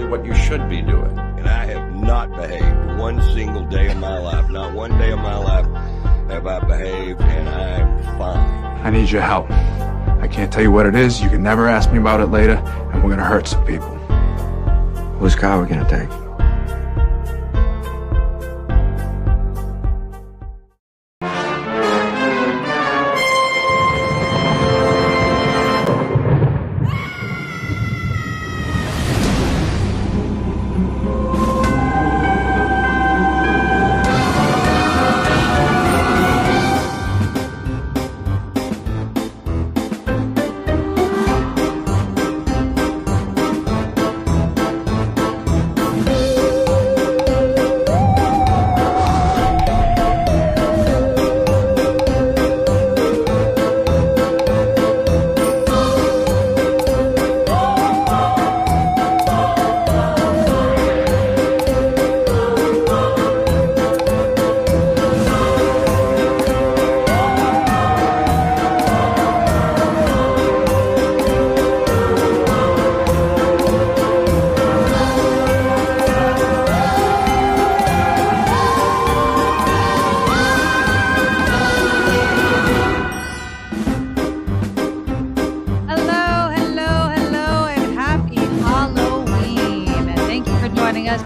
exactly what you should be doing. And I have not behaved one single day of my life. Not one day of my life have I behaved, and I'm fine. I need your help. I can't tell you what it is. You can never ask me about it later, and we're gonna hurt some people. Whose car are we gonna take?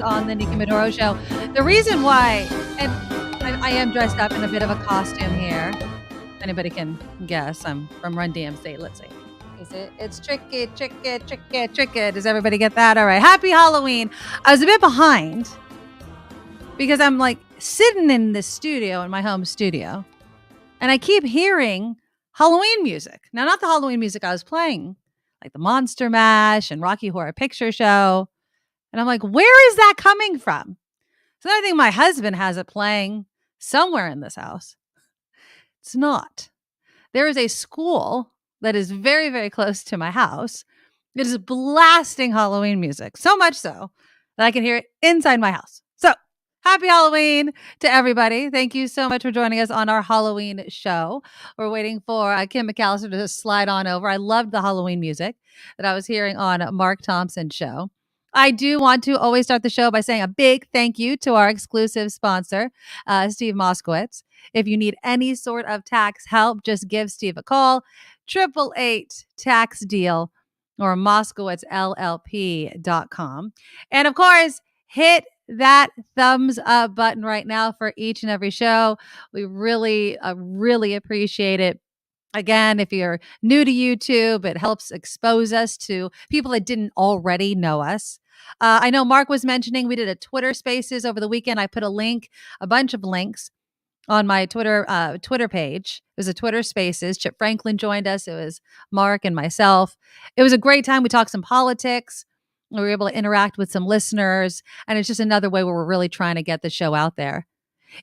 On the Nikki Medoro Show. The reason why, and I am dressed up in a bit of a costume here. Anybody can guess. I'm from Run DMC. Let's see. Is it? It's tricky. Does everybody get that? All right. Happy Halloween. I was a bit behind because I'm like sitting in this studio, in my home studio, and I keep hearing Halloween music. Now, not the Halloween music I was playing, like the Monster Mash and Rocky Horror Picture Show. And I'm like, where is that coming from? So I think my husband has it playing somewhere in this house. It's not. There is a school that is very, very close to my house that is blasting Halloween music. So much so that I can hear it inside my house. So happy Halloween to everybody. Thank you so much for joining us on our Halloween show. We're waiting for Kim McAllister to slide on over. I loved the Halloween music that I was hearing on Mark Thompson's show. I do want to always start the show by saying a big thank you to our exclusive sponsor, Steve Moskowitz. If you need any sort of tax help, just give Steve a call, 888-TAX-DEAL or MoskowitzLLP.com. And of course, hit that thumbs up button right now for each and every show. We really appreciate it. Again, if you're new to YouTube, it helps expose us to people that didn't already know us. I know Mark was mentioning we did a Twitter Spaces over the weekend. I put a bunch of links on my Twitter page. It was a Twitter Spaces. Chip Franklin joined us. It was Mark and myself. It was a great time. We talked some politics. We were able to interact with some listeners. And it's just another way where we're really trying to get the show out there.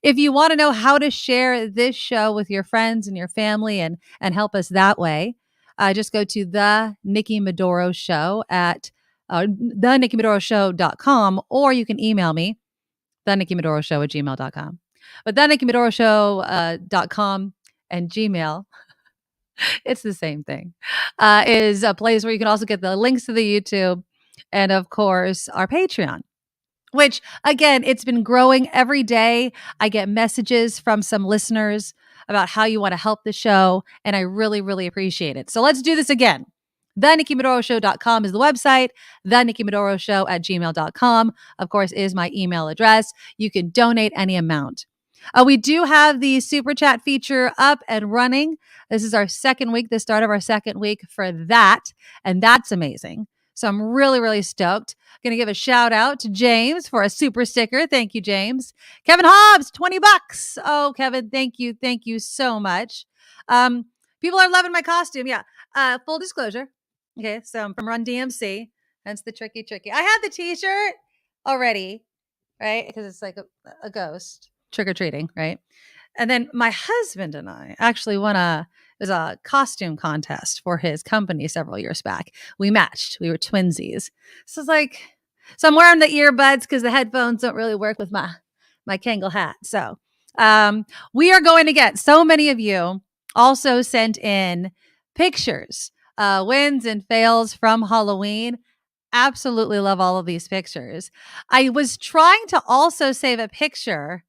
If you want to know how to share this show with your friends and your family and help us that way, just go to the Nikki Medoro Show at thenikkimedoroshow.com, or you can email me, thenikkimedoroshow@gmail.com. But thenikkimedoroshow.com and Gmail, it's the same thing, is a place where you can also get the links to the YouTube and, of course, our Patreon. Which, again, it's been growing every day. I get messages from some listeners about how you want to help the show, and I really, really appreciate it. So let's do this again. TheNikkiMedoroShow.com is the website. TheNikkiMedoroShow@gmail.com, of course, is my email address. You can donate any amount. We do have the Super Chat feature up and running. This is our second week, the start of our second week for that, and that's amazing. So I'm really, really stoked. Going to give a shout out to James for a super sticker. Thank you, James. Kevin Hobbs, $20. Oh, Kevin, thank you. Thank you so much. People are loving my costume. Yeah. Full disclosure. Okay. So I'm from Run DMC. Hence the tricky. I had the t-shirt already, right? Because it's like a ghost trick-or-treating, right? And then my husband and I actually won a costume contest for his company several years back. We matched. We were twinsies. So I'm wearing the earbuds because the headphones don't really work with my Kangol hat. So we are going to get, so many of you also sent in pictures, wins and fails from Halloween. absolutely love all of these pictures. I was trying to also save a picture,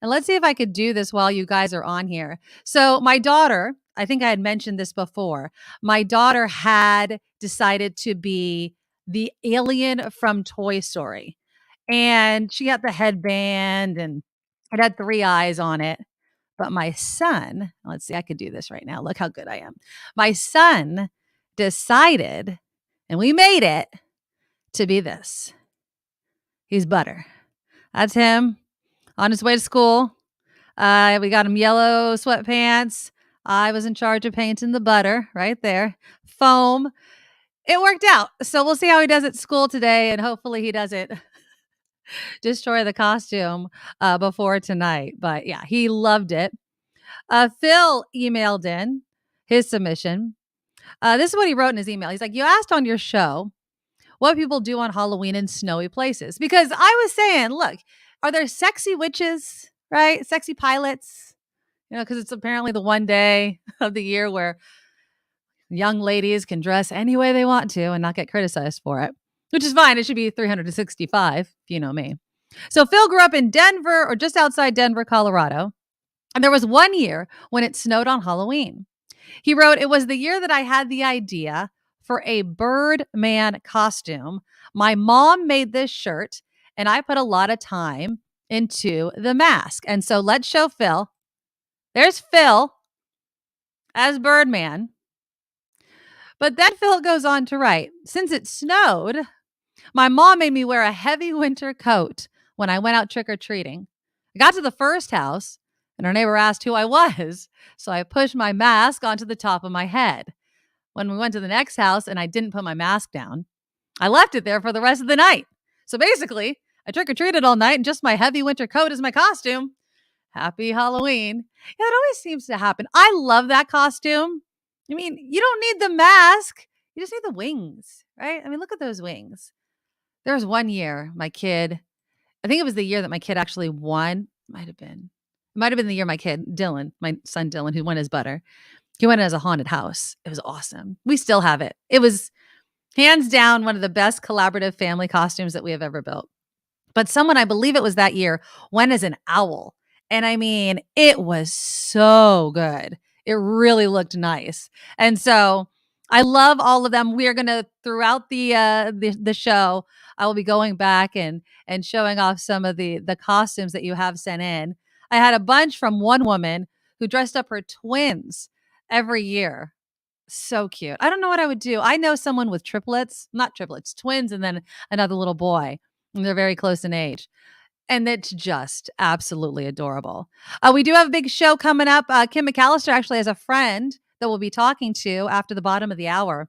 and let's see if I could do this while you guys are on here. So, my daughter, I think I had mentioned this before. My daughter had decided to be the alien from Toy Story, and she got the headband and it had three eyes on it. But my son, let's see, I could do this right now. Look how good I am. My son decided, and we made it to be this. He's Butter. That's him on his way to school. We got him yellow sweatpants. I was in charge of painting the butter right there. Foam. It worked out. So we'll see how he does at school today, and hopefully he doesn't destroy the costume before tonight. But yeah, he loved it. Phil emailed in his submission. This is what he wrote in his email. He's like, you asked on your show what people do on Halloween in snowy places. Because I was saying, look, are there sexy witches, right? Sexy pilots, because it's apparently the one day of the year where young ladies can dress any way they want to and not get criticized for it, which is fine. It should be 365, if you know me. So Phil grew up in Denver, or just outside Denver, Colorado. And there was one year when it snowed on Halloween. He wrote, it was the year that I had the idea for a Birdman costume. My mom made this shirt, and I put a lot of time into the mask. And so let's show Phil. There's Phil as Birdman. But then Phil goes on to write, since it snowed, my mom made me wear a heavy winter coat when I went out trick-or-treating. I got to the first house, and our neighbor asked who I was, so I pushed my mask onto the top of my head. When we went to the next house and I didn't put my mask down, I left it there for the rest of the night. So basically, I trick-or-treated all night and just my heavy winter coat is my costume. Happy Halloween. Yeah, it always seems to happen. I love that costume. I mean, you don't need the mask. You just need the wings, right? I mean, look at those wings. There was one year, my kid, I think it was the year that my kid actually won. Might have been the year my kid, Dylan, my son Dylan, who won his butter. He went as a haunted house. It was awesome. We still have it. It was hands down one of the best collaborative family costumes that we have ever built. But someone, I believe it was that year, went as an owl. And I mean, it was so good. It really looked nice. And so I love all of them. We are going to, throughout the show, I will be going back and showing off some of the costumes that you have sent in. I had a bunch from one woman who dressed up her twins every year. So cute. I don't know what I would do. I know someone with twins, and then another little boy. And they're very close in age. And it's just absolutely adorable. We do have a big show coming up. Kim McAllister actually has a friend that we'll be talking to after the bottom of the hour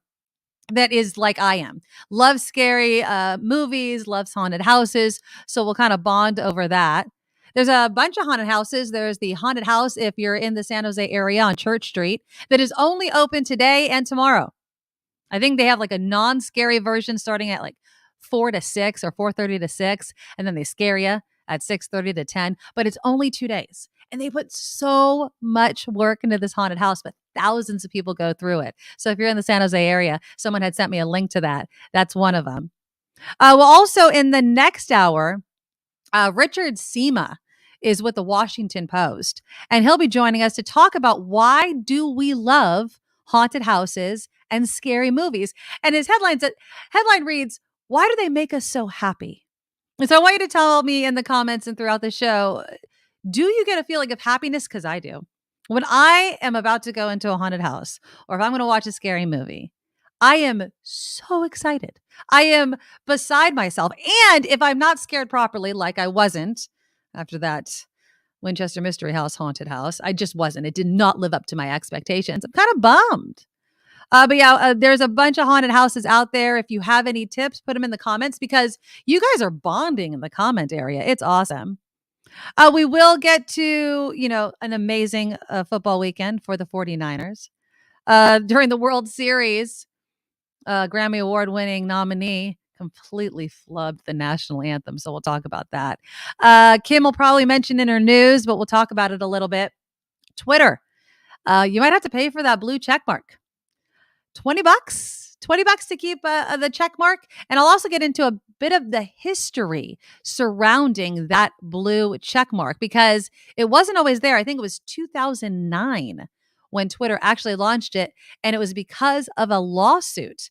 that is like I am. Loves scary movies, loves haunted houses. So we'll kind of bond over that. There's a bunch of haunted houses. There's the haunted house, if you're in the San Jose area on Church Street, that is only open today and tomorrow. I think they have like a non-scary version starting at like 4 to 6 or 4:30 to 6. And then they scare you at 6:30 to 10. But it's only 2 days. And they put so much work into this haunted house, but thousands of people go through it. So if you're in the San Jose area, someone had sent me a link to that. That's one of them. Well, also in the next hour, Richard Sema is with the Washington Post, and he'll be joining us to talk about why do we love haunted houses and scary movies. And his headline reads, why do they make us so happy? And so I want you to tell me in the comments and throughout the show, do you get a feeling of happiness? Because I do. When I am about to go into a haunted house, or if I'm going to watch a scary movie, I am so excited. I am beside myself. And if I'm not scared properly, like I wasn't after that Winchester Mystery House haunted house, I just wasn't. It did not live up to my expectations. I'm kind of bummed. But yeah, there's a bunch of haunted houses out there. If you have any tips, put them in the comments because you guys are bonding in the comment area. It's awesome. We will get to, an amazing football weekend for the 49ers. During the World Series, Grammy Award winning nominee completely flubbed the national anthem. So we'll talk about that. Kim will probably mention in her news, but we'll talk about it a little bit. Twitter. You might have to pay for that blue check mark. $20 $20 to keep the check mark. And I'll also get into a bit of the history surrounding that blue check mark because it wasn't always there. I think it was 2009 when Twitter actually launched it. And it was because of a lawsuit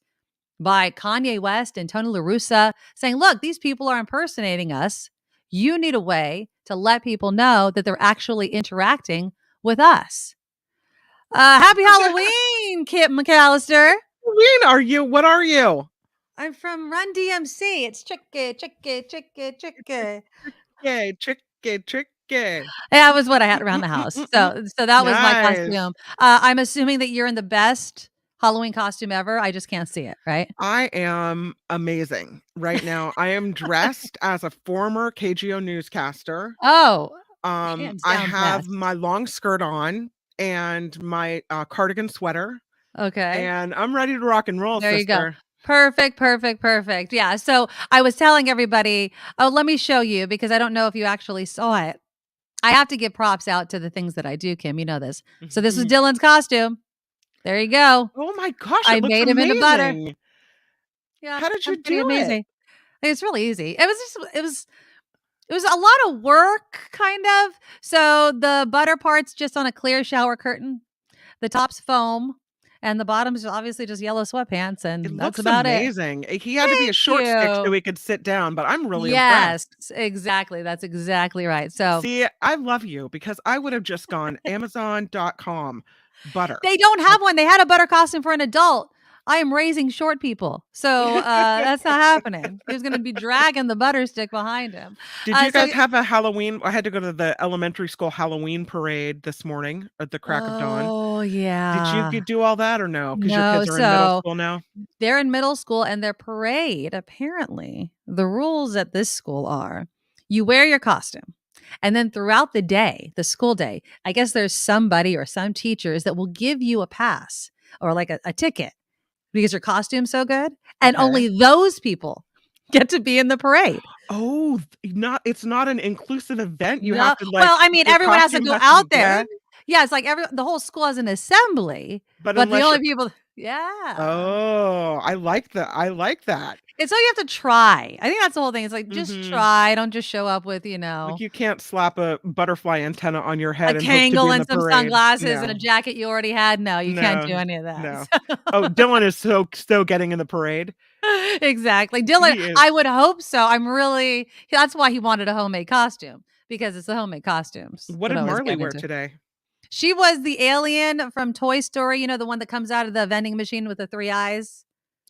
by Kanye West and Tony La Russa saying, look, these people are impersonating us. You need a way to let people know that they're actually interacting with us. Happy Halloween, Kip McAllister. Halloween, are you? What are you? I'm from Run DMC. It's tricky. Yeah, tricky. That was what I had around the house. So that was my Nice. costume. I'm assuming that you're in the best Halloween costume ever. I just can't see it, right? I am amazing right now. I am dressed as a former KGO newscaster. Oh, I hands down have best. my long skirt on and my cardigan sweater, Okay. and I'm ready to rock and roll, There you go. sister. Perfect. Yeah. So I was telling everybody, let me show you because I don't know if you actually saw it. I have to give props out to the things that I do, Kim. You know this. So this was Dylan's costume. There you go. Oh my gosh, I it looks made him into butter. amazing. Yeah. How did you I'm pretty do amazing. it? It's really easy. It was a lot of work, kind of. So the butter part's just on a clear shower curtain. The top's foam. And the bottom's obviously just yellow sweatpants. And It that's looks about amazing. He had to be a Thank short stick so you. he could sit down, but I'm really impressed. Yes, exactly. That's exactly right. So See, I love you because I would have just gone Amazon.com butter. they don't have one. They had a butter costume for an adult. I am raising short people. So that's not happening. He was going to be dragging the butter stick behind him. Did you guys have a Halloween? I had to go to the elementary school Halloween parade this morning at the crack of dawn. Oh, yeah. Did you do all that or no? Because your No, kids are in middle school now? They're in middle school and their parade, apparently, the rules at this school are you wear your costume. And then throughout the day, the school day, I guess there's somebody or some teachers that will give you a pass or like a ticket because your costume's so good. And only those people get to be in the parade. Oh, it's not an inclusive event. You No. have to Well, I mean, your everyone has to costume go be out there. good? Yeah, it's like the whole school has an assembly, but the unless only you're- people, yeah. Oh, I like that. It's so you have to try. I think that's the whole thing. It's like, just try. Don't just show up with, Like you can't slap a butterfly antenna on your head a and hope to be Kangle in and the some parade. sunglasses and a No. jacket you already had. No, you can't do any of that. No. So- Oh, Dylan is so getting in the parade. Exactly. He Dylan, is. I would hope so. That's why he wanted a homemade costume because it's the homemade costumes. What that did I always Marley get wear into. today? She was the alien from Toy Story, you know, the one that comes out of the vending machine with the 3 eyes.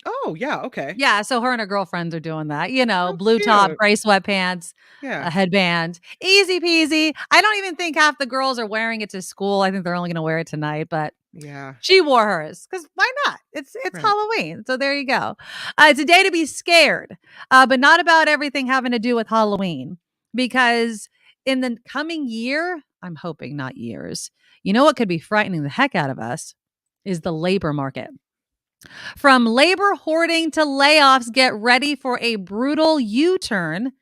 Oh, yeah, okay. Yeah, so her and her girlfriends are doing that. You know, Oh, blue top, cute. gray sweatpants, Yeah. a headband. Easy peasy. I don't even think half the girls are wearing it to school. I think they're only going to wear it tonight, but Yeah. she wore hers because why not? It's Right. Halloween. So there you go. It's a day to be scared, but not about everything having to do with Halloween because in the coming year, I'm hoping not years, you know what could be frightening the heck out of us is the labor market. From labor hoarding to layoffs, get ready for a brutal U-turn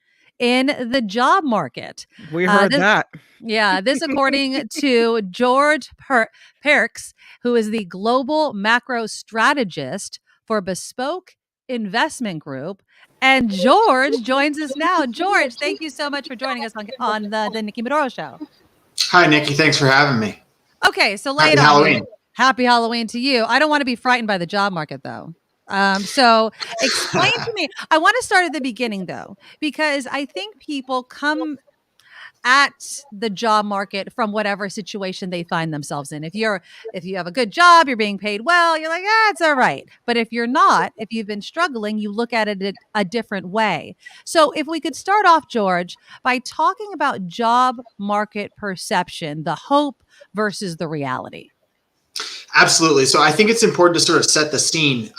in the job market. We heard that. Yeah, this according to George Pearkes, who is the global macro strategist for Bespoke Investment Group. And George joins us now. George, thank you so much for joining us on the Nikki Medoro Show. Hi, Nikki. Thanks for having me. Okay, so lay it Happy on Halloween. me. Happy Halloween to you. I don't want to be frightened by the job market, though. So explain to me. I want to start at the beginning, though, because I think people come at the job market from whatever situation they find themselves in. If you have a good job, you're being paid well, you're like, it's all right. But if you're not, if you've been struggling, you look at it a different way. So if we could start off, George, by talking about job market perception, the hope versus the reality. Absolutely. So I think it's important to sort of set the scene.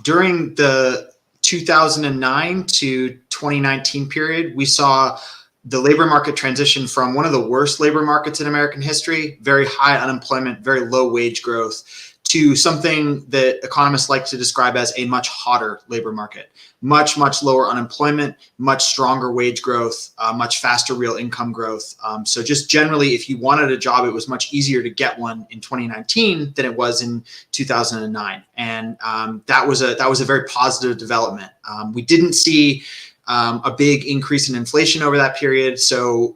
During the 2009 to 2019 period, we saw the labor market transition from one of the worst labor markets in American history, very high unemployment, very low wage growth, to something that economists like to describe as a much hotter labor market, much, much lower unemployment, much stronger wage growth, much faster real income growth. So just generally, if you wanted a job, it was much easier to get one in 2019 than it was in 2009. And that was a very positive development. We didn't see a big increase in inflation over that period. So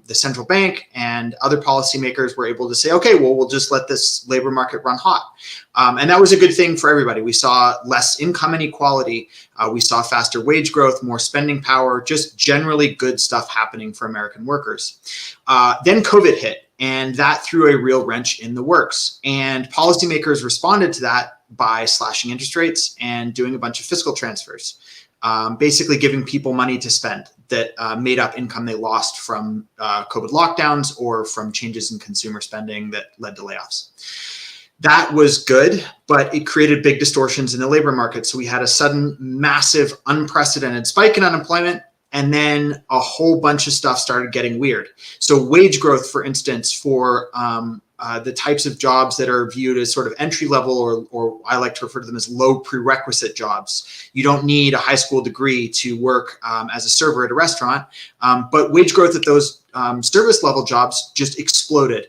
the central bank and other policymakers were able to say, okay, well, we'll just let this labor market run hot. And that was a good thing for everybody. We saw less income inequality. We saw faster wage growth, more spending power, just generally good stuff happening for American workers. Then COVID hit, and that threw a real wrench in the works. And policymakers responded to that by slashing interest rates and doing a bunch of fiscal transfers. Basically giving people money to spend that made up income they lost from COVID lockdowns or from changes in consumer spending that led to layoffs. That was good, but it created big distortions in the labor market. So we had a sudden, massive, unprecedented spike in unemployment, and then a whole bunch of stuff started getting weird. So wage growth, for instance, for the types of jobs that are viewed as sort of entry level, or I like to refer to them as low prerequisite jobs. You don't need a high school degree to work as a server at a restaurant, but wage growth at those service level jobs just exploded.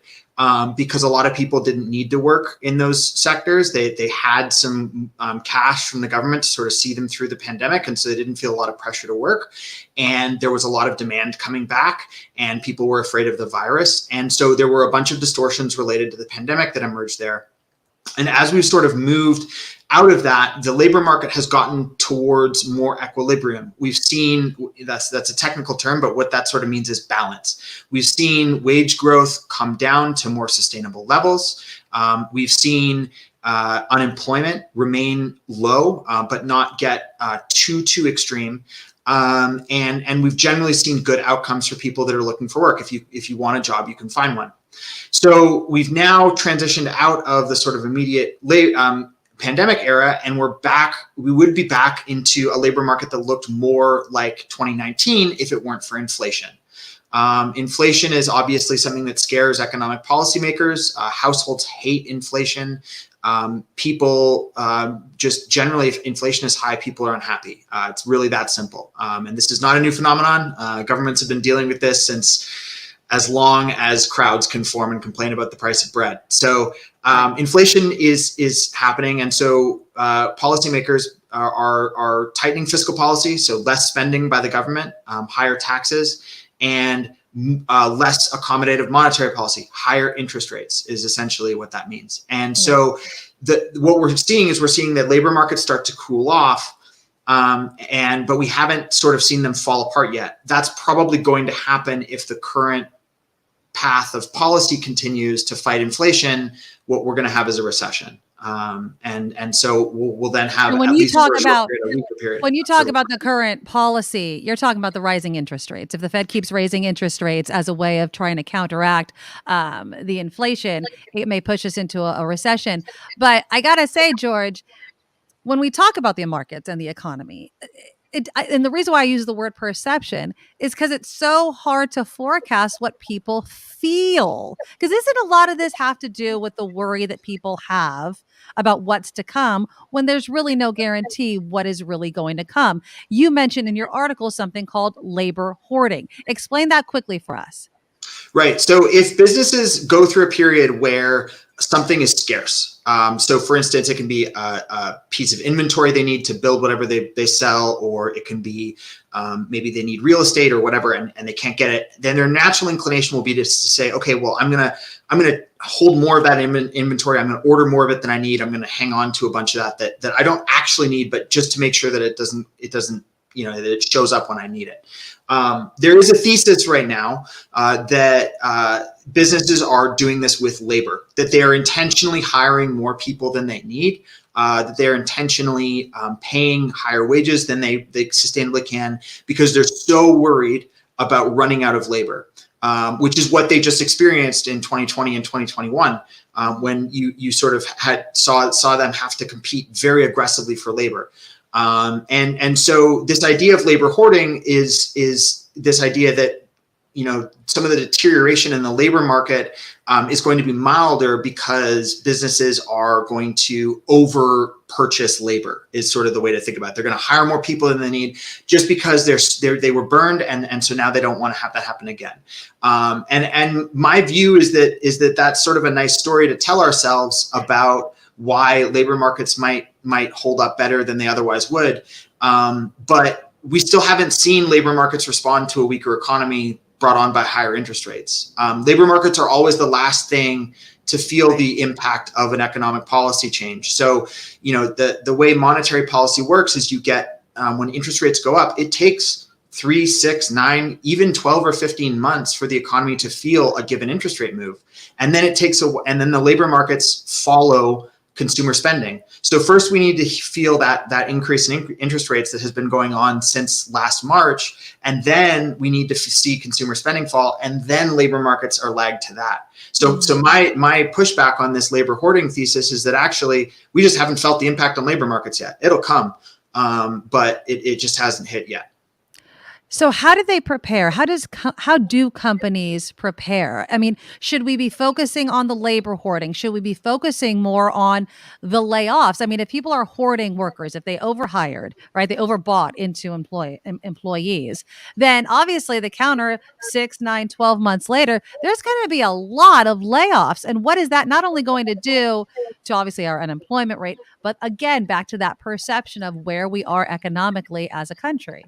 Because a lot of people didn't need to work in those sectors. They had some cash from the government to sort of see them through the pandemic, and so they didn't feel a lot of pressure to work. And there was a lot of demand coming back, and people were afraid of the virus. And so there were a bunch of distortions related to the pandemic that emerged there. And as we've sort of moved out of that, the labor market has gotten towards more equilibrium. We've seen, that's a technical term, but what that sort of means is balance. We've seen wage growth come down to more sustainable levels. We've seen unemployment remain low, but not get too extreme. And we've generally seen good outcomes for people that are looking for work. If you want a job, you can find one. So we've now transitioned out of the sort of immediate pandemic era, and we would be back into a labor market that looked more like 2019 if it weren't for inflation. Inflation is obviously something that scares economic policymakers. Households hate inflation. People just generally, if inflation is high, people are unhappy. It's really that simple. And this is not a new phenomenon. Governments have been dealing with this since as long as crowds can form and complain about the price of bread. So inflation is happening. And so policymakers are tightening fiscal policy. So less spending by the government, higher taxes, and less accommodative monetary policy, higher interest rates is essentially what that means. And so what we're seeing that labor markets start to cool off. But we haven't sort of seen them fall apart yet. That's probably going to happen if the current path of policy continues to fight inflation. What we're going to have is a recession. And so we'll then have, when at you least talk for a short about period, a weaker period. when you talk about the current policy, you're talking about the rising interest rates. If the Fed keeps raising interest rates as a way of trying to counteract the inflation, it may push us into a recession. But I gotta say, George, when we talk about the markets and the economy, and the reason why I use the word perception is because it's so hard to forecast what people feel. Because isn't a lot of this have to do with the worry that people have about what's to come when there's really no guarantee what is really going to come? You mentioned in your article something called labor hoarding. Explain that quickly for us. Right. So if businesses go through a period where something is scarce, so for instance, it can be a piece of inventory they need to build whatever they sell, or it can be maybe they need real estate or whatever, and they can't get it, then their natural inclination will be to say, okay, well, I'm gonna hold more of that inventory. I'm gonna order more of it than I need. I'm gonna hang on to a bunch of that I don't actually need, but just to make sure that it doesn't that it shows up when I need it. There is a thesis right now that businesses are doing this with labor, that they are intentionally hiring more people than they need, that they're intentionally paying higher wages than they sustainably can, because they're so worried about running out of labor, which is what they just experienced in 2020 and 2021, when you sort of saw them have to compete very aggressively for labor. And so this idea of labor hoarding is this idea that some of the deterioration in the labor market is going to be milder because businesses are going to over purchase labor is sort of the way to think about it. They're going to hire more people than they need just because they were burned. And so now they don't want to have that happen again. And my view is that that's sort of a nice story to tell ourselves about why labor markets might hold up better than they otherwise would. But we still haven't seen labor markets respond to a weaker economy brought on by higher interest rates. Labor markets are always the last thing to feel the impact of an economic policy change. So, the way monetary policy works is you get, when interest rates go up, it takes 3, 6, 9, even 12 or 15 months for the economy to feel a given interest rate move. And then and then the labor markets follow consumer spending. So first we need to feel that increase in interest rates that has been going on since last March. And then we need to see consumer spending fall, and then labor markets are lagged to that. So my pushback on this labor hoarding thesis is that actually we just haven't felt the impact on labor markets yet. It'll come, but it just hasn't hit yet. So how do they prepare? How do companies prepare? I mean, should we be focusing on the labor hoarding? Should we be focusing more on the layoffs? I mean, if people are hoarding workers, if they overhired, right, they overbought into employees, then obviously the counter 6, 9, 12 months later, there's going to be a lot of layoffs. And what is that not only going to do to obviously our unemployment rate, but again, back to that perception of where we are economically as a country?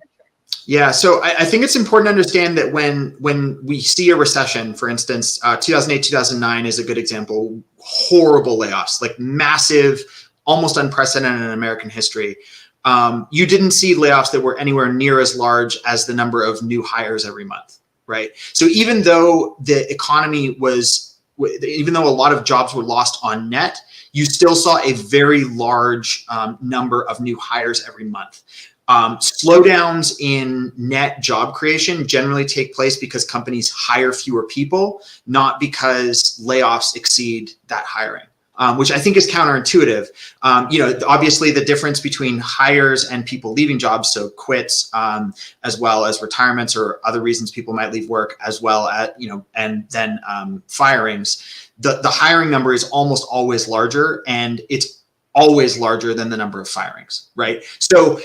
Yeah, so I think it's important to understand that when we see a recession, for instance, 2008, 2009 is a good example, horrible layoffs, like massive, almost unprecedented in American history. You didn't see layoffs that were anywhere near as large as the number of new hires every month, right? So even though the economy even though a lot of jobs were lost on net, you still saw a very large number of new hires every month. Slowdowns in net job creation generally take place because companies hire fewer people, not because layoffs exceed that hiring, which I think is counterintuitive. Obviously the difference between hires and people leaving jobs, so quits, as well as retirements or other reasons people might leave work, as well as, and then firings, the hiring number is almost always larger, and it's always larger than the number of firings, right? So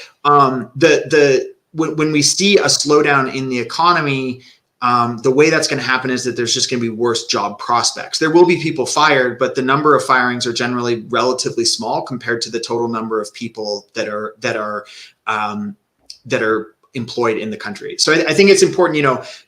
when we see a slowdown in the economy, the way that's going to happen is that there's just going to be worse job prospects. There will be people fired, but the number of firings are generally relatively small compared to the total number of people that are employed in the country. So I think it's important,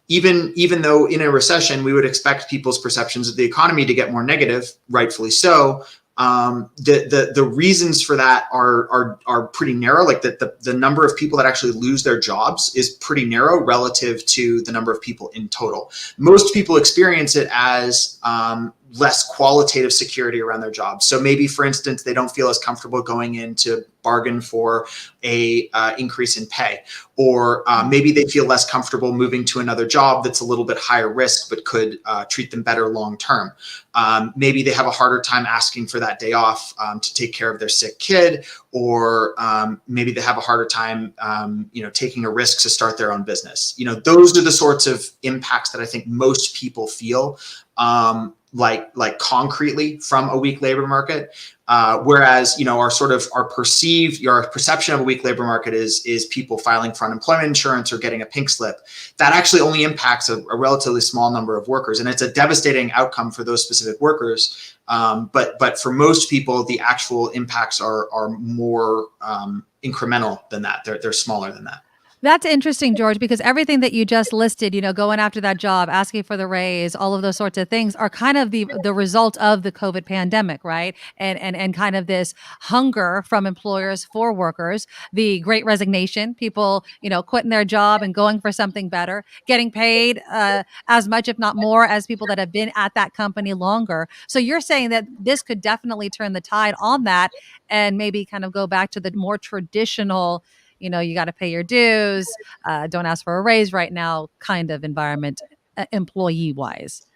even though in a recession we would expect people's perceptions of the economy to get more negative, rightfully so. The reasons for that are pretty narrow. Like the number of people that actually lose their jobs is pretty narrow relative to the number of people in total. Most people experience it as less qualitative security around their jobs. So maybe, for instance, they don't feel as comfortable going in to bargain for a increase in pay, or maybe they feel less comfortable moving to another job that's a little bit higher risk but could treat them better long term. Maybe they have a harder time asking for that day off to take care of their sick kid, or maybe they have a harder time taking a risk to start their own business. Those are the sorts of impacts that I think most people feel like concretely from a weak labor market. Whereas, our perception of a weak labor market is people filing for unemployment insurance or getting a pink slip. That actually only impacts a relatively small number of workers, and it's a devastating outcome for those specific workers. But for most people, the actual impacts are more incremental than that. They're smaller than that. That's interesting, George, because everything that you just listed, going after that job, asking for the raise, all of those sorts of things are kind of the result of the COVID pandemic, right? And kind of this hunger from employers for workers, the great resignation, people, quitting their job and going for something better, getting paid as much, if not more, as people that have been at that company longer. So you're saying that this could definitely turn the tide on that and maybe kind of go back to the more traditional, you got to pay your dues, don't ask for a raise right now kind of environment, employee wise.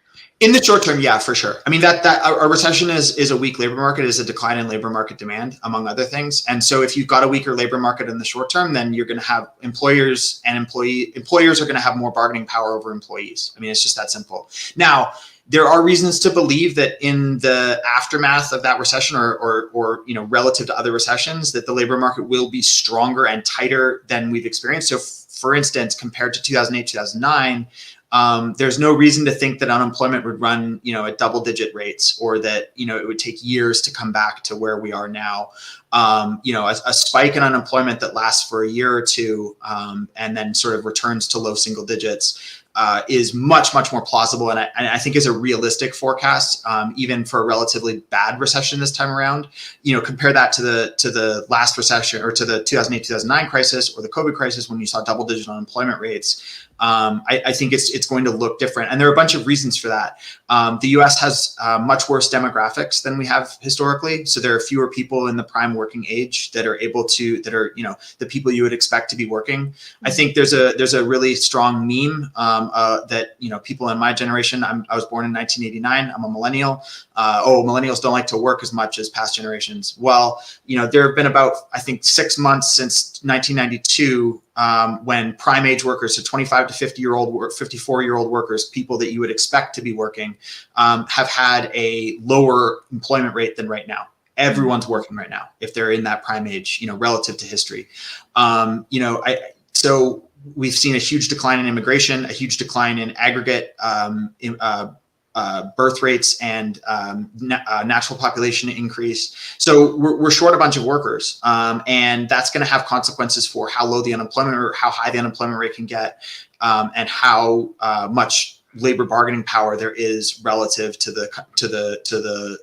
In the short term, yeah, for sure. I mean, that a recession is a weak labor market, is a decline in labor market demand, among other things. And so if you've got a weaker labor market in the short term, then you're going to have employers are going to have more bargaining power over employees. I mean, it's just that simple. Now, there are reasons to believe that in the aftermath of that recession or relative to other recessions, that the labor market will be stronger and tighter than we've experienced. So for instance, compared to 2008, 2009, there's no reason to think that unemployment would run, at double-digit rates, or that, it would take years to come back to where we are now. A spike in unemployment that lasts for a year or two, and then sort of returns to low single digits, is much, much more plausible, and I think is a realistic forecast, even for a relatively bad recession this time around. Compare that to the last recession, or to the 2008-2009 crisis, or the COVID crisis, when you saw double-digit unemployment rates. I think it's going to look different, and there are a bunch of reasons for that. The U.S. has much worse demographics than we have historically, so there are fewer people in the prime working age that are the people you would expect to be working. I think there's a really strong meme that people in my generation. I was born in 1989. I'm a millennial. Millennials don't like to work as much as past generations. Well, there have been about, I think, 6 months since 1992 when prime age workers, so 25 to 54-year-old workers, people that you would expect to be working, have had a lower employment rate than right now. Everyone's working right now if they're in that prime age, relative to history. So we've seen a huge decline in immigration, a huge decline in aggregate birth rates, and natural population increase. So we're short a bunch of workers, and that's going to have consequences for how low the unemployment or how high the unemployment rate can get, and how much labor bargaining power there is relative to the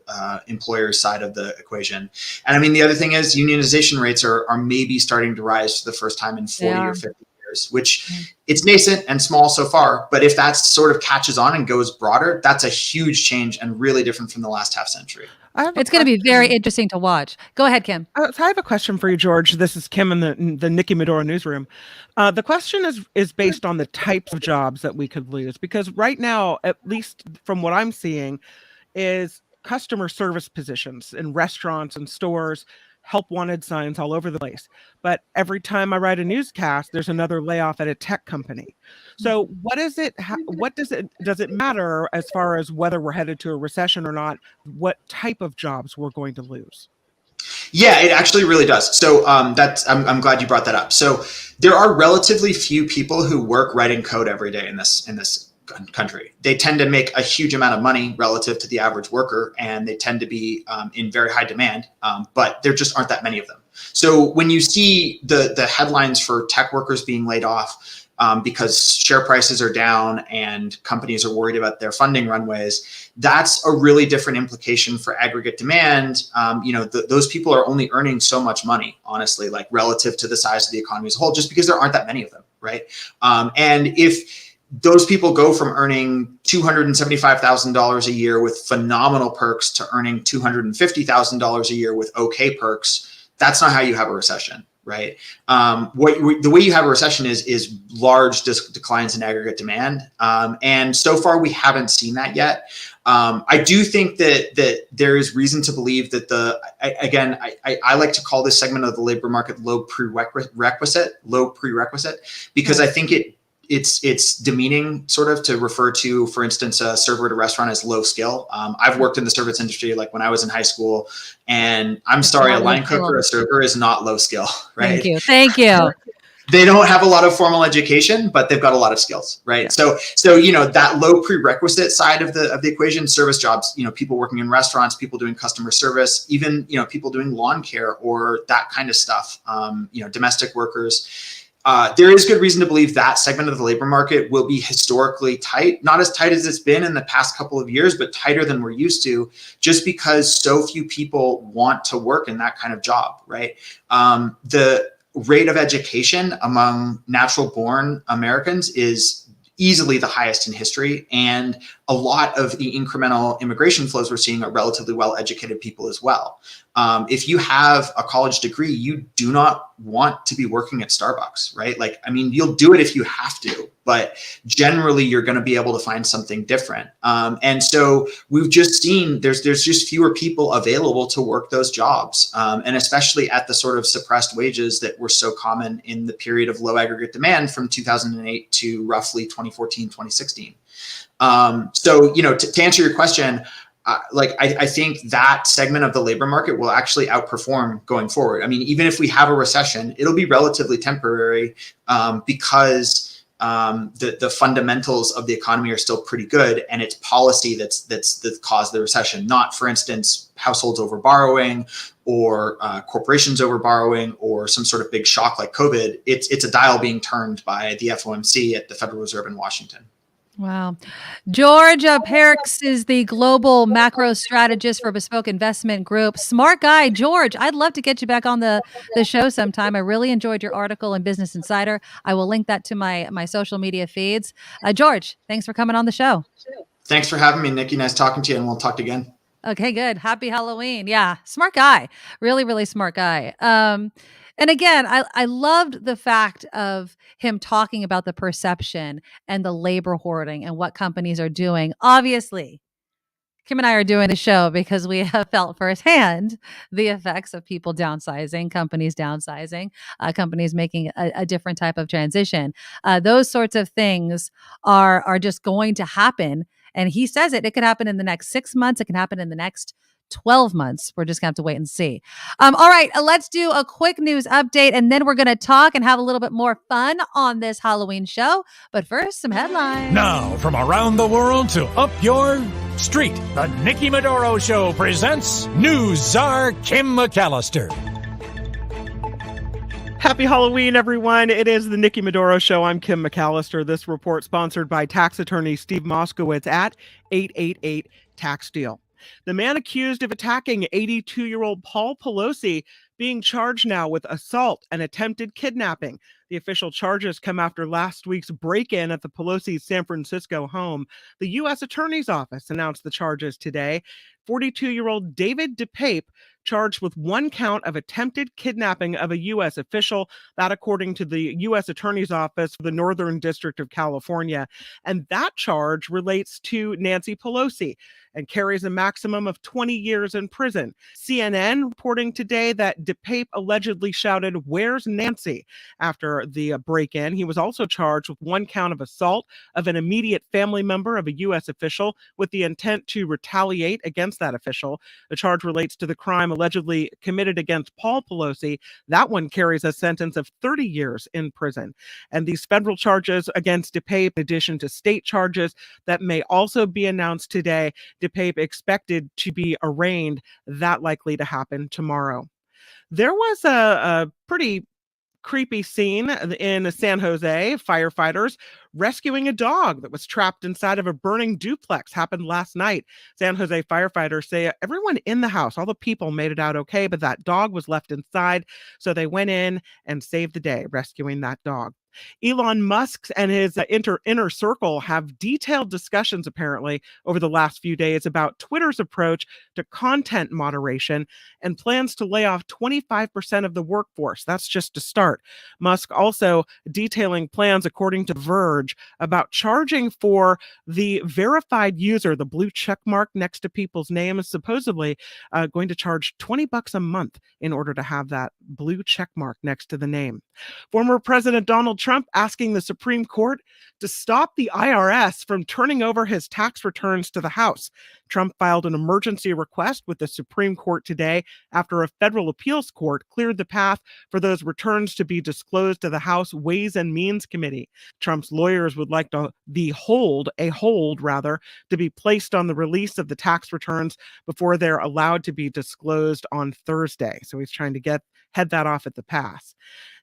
employer's side of the equation. And I mean, the other thing is unionization rates are maybe starting to rise for the first time in 40 or 50 years, which it's nascent and small so far. But if that sort of catches on and goes broader, that's a huge change and really different from the last half century. It's going to be very interesting to watch. Go ahead, Kim. So I have a question for you, George. This is Kim in the Nikki Medoro newsroom. The question is based on the types of jobs that we could lose, because right now, at least from what I'm seeing, is customer service positions in restaurants and stores, help wanted signs all over the place. But every time I write a newscast, there's another layoff at a tech company. So what is it? Does it matter as far as whether we're headed to a recession or not, what type of jobs we're going to lose? Yeah, it actually really does. So I'm glad you brought that up. So there are relatively few people who work writing code every day in this country. They tend to make a huge amount of money relative to the average worker, and they tend to be in very high demand, but there just aren't that many of them. So when you see the headlines for tech workers being laid off because share prices are down and companies are worried about their funding runways, that's a really different implication for aggregate demand. Those people are only earning so much money, honestly, like relative to the size of the economy as a whole, just because there aren't that many of them, right? And if those people go from earning $275,000 a year with phenomenal perks to earning $250,000 a year with okay perks, that's not how you have a recession, right? The way you have a recession is large declines in aggregate demand. And so far, we haven't seen that yet. I do think that there is reason to believe that I like to call this segment of the labor market low prerequisite, because I think it's demeaning sort of to refer to, for instance, a server at a restaurant as low skill. I've worked in the service industry like when I was in high school, and I'm sorry, a line cook or a server is not low skill, right? Thank you. They don't have a lot of formal education, but they've got a lot of skills, right? Yeah. So that low prerequisite side of the equation, service jobs, people working in restaurants, people doing customer service, even people doing lawn care or that kind of stuff, domestic workers. There is good reason to believe that segment of the labor market will be historically tight, not as tight as it's been in the past couple of years, but tighter than we're used to, just because so few people want to work in that kind of job, right? The rate of education among natural born Americans is easily the highest in history. And a lot of the incremental immigration flows we're seeing are relatively well-educated people as well. If you have a college degree, you do not want to be working at Starbucks, right? Like, I mean, you'll do it if you have to, but generally you're going to be able to find something different. And so we've just seen there's just fewer people available to work those jobs, and especially at the sort of suppressed wages that were so common in the period of low aggregate demand from 2008 to roughly 2014, 2016. So, to answer your question, I think that segment of the labor market will actually outperform going forward. I mean, even if we have a recession, it'll be relatively temporary, because the fundamentals of the economy are still pretty good, and it's policy that's caused the recession, not, for instance, households over borrowing or corporations over borrowing or some sort of big shock like COVID. It's a dial being turned by the FOMC at the Federal Reserve in Washington. Wow. George Pearkes is the global macro strategist for Bespoke Investment Group. Smart guy. George, I'd love to get you back on the show sometime. I really enjoyed your article in Business Insider. I will link that to my social media feeds. George, thanks for coming on the show. Thanks for having me, Nikki. Nice talking to you, and we'll talk again. Okay, good. Happy Halloween. Yeah, smart guy. Really, really smart guy. And again, I loved the fact of him talking about the perception and the labor hoarding and what companies are doing. Obviously, Kim and I are doing the show because we have felt firsthand the effects of people downsizing, companies downsizing, companies making a different type of transition. Those sorts of things are just going to happen. And he says it could happen in the next 6 months. It can happen in the next 12 months. We're just going to have to wait and see. All right, let's do a quick news update, and then we're going to talk and have a little bit more fun on this Halloween show. But first, some headlines. Now, from around the world to up your street, the Nikki Medoro Show presents News Czar Kim McAllister. Happy Halloween, everyone. It is the Nikki Medoro Show. I'm Kim McAllister. This report sponsored by tax attorney Steve Moskowitz at 888 Tax Deal. The man accused of attacking 82-year-old Paul Pelosi being charged now with assault and attempted kidnapping. The official charges come after last week's break-in at the Pelosi's San Francisco home. The U.S. Attorney's Office announced the charges today. 42-year-old David DePape charged with one count of attempted kidnapping of a U.S. official, that according to the U.S. Attorney's Office for the Northern District of California. And that charge relates to Nancy Pelosi and carries a maximum of 20 years in prison. CNN reporting today that DePape allegedly shouted, "Where's Nancy?" after the break-in. He was also charged with one count of assault of an immediate family member of a U.S. official with the intent to retaliate against that official. The charge relates to the crime allegedly committed against Paul Pelosi. That one carries a sentence of 30 years in prison. And these federal charges against DePape, in addition to state charges that may also be announced today, DePape expected to be arraigned, that likely to happen tomorrow. There was a pretty creepy scene in San Jose. Firefighters rescuing a dog that was trapped inside of a burning duplex happened last night. San Jose firefighters say everyone in the house, all the people, made it out okay, but that dog was left inside. So they went in and saved the day, rescuing that dog. Elon Musk and his inner circle have detailed discussions, apparently, over the last few days about Twitter's approach to content moderation and plans to lay off 25% of the workforce. That's just a start. Musk also detailing plans, according to Verge, about charging for the verified user, the blue check mark next to people's names, supposedly going to charge $20 a month in order to have that blue check mark next to the name. Former President Donald Trump asking the Supreme Court to stop the IRS from turning over his tax returns to the House. Trump filed an emergency request with the Supreme Court today after a federal appeals court cleared the path for those returns to be disclosed to the House Ways and Means Committee. Trump's lawyers would like a hold to be placed on the release of the tax returns before they're allowed to be disclosed on Thursday. So he's trying to head that off at the pass.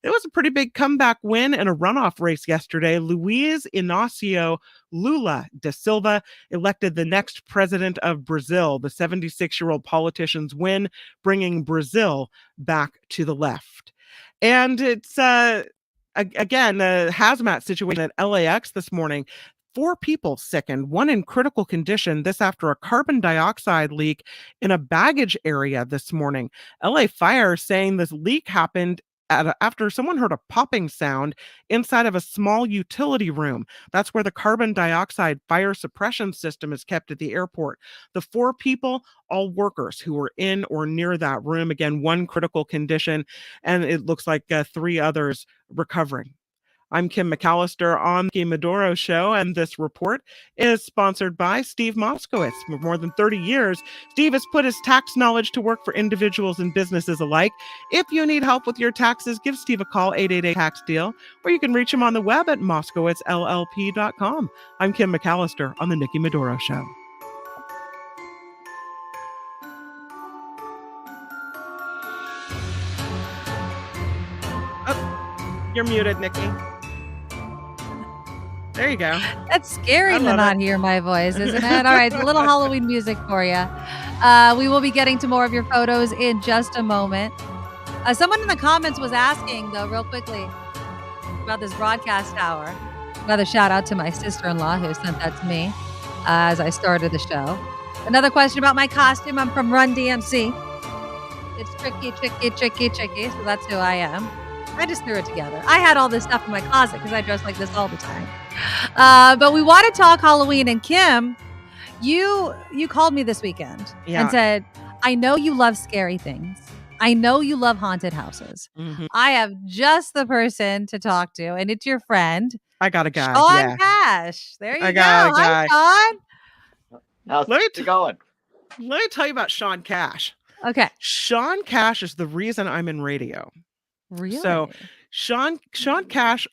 It was a pretty big comeback win in a runoff race yesterday. Luiz Inácio Lula da Silva elected the next president of Brazil. The 76-year-old politician's win, bringing Brazil back to the left. And it's, again, a hazmat situation at LAX this morning. 4 people sickened, one in critical condition. This after a carbon dioxide leak in a baggage area this morning. LA Fire saying this leak happened after someone heard a popping sound inside of a small utility room. That's where the carbon dioxide fire suppression system is kept at the airport. The 4 people, all workers who were in or near that room. Again, 1 critical condition, and it looks like 3 others recovering. I'm Kim McAllister on the Nikki Medoro Show, and this report is sponsored by Steve Moskowitz. For more than 30 years, Steve has put his tax knowledge to work for individuals and businesses alike. If you need help with your taxes, give Steve a call, 888-TAX-DEAL, or you can reach him on the web at moskowitzllp.com. I'm Kim McAllister on the Nikki Medoro Show. Oh, you're muted, Nikki. There you go. That's scary to not hear my voice, isn't it? All right, a little Halloween music for you. We will be getting to more of your photos in just a moment. Someone in the comments was asking, though, real quickly, about this broadcast tower. Another shout out to my sister-in-law who sent that to me as I started the show. Another question about my costume. I'm from Run DMC. It's tricky, so that's who I am. I just threw it together. I had all this stuff in my closet because I dress like this all the time. But we want to talk Halloween. And Kim, you called me this weekend and said, I know you love scary things. I know you love haunted houses. Mm-hmm. I have just the person to talk to, and it's your friend. I got a guy. Sean Cash. There you go. Hi, Sean. How's it going? Let me tell you about Sean Cash. Okay. Sean Cash is the reason I'm in radio. Really? So Sean Cash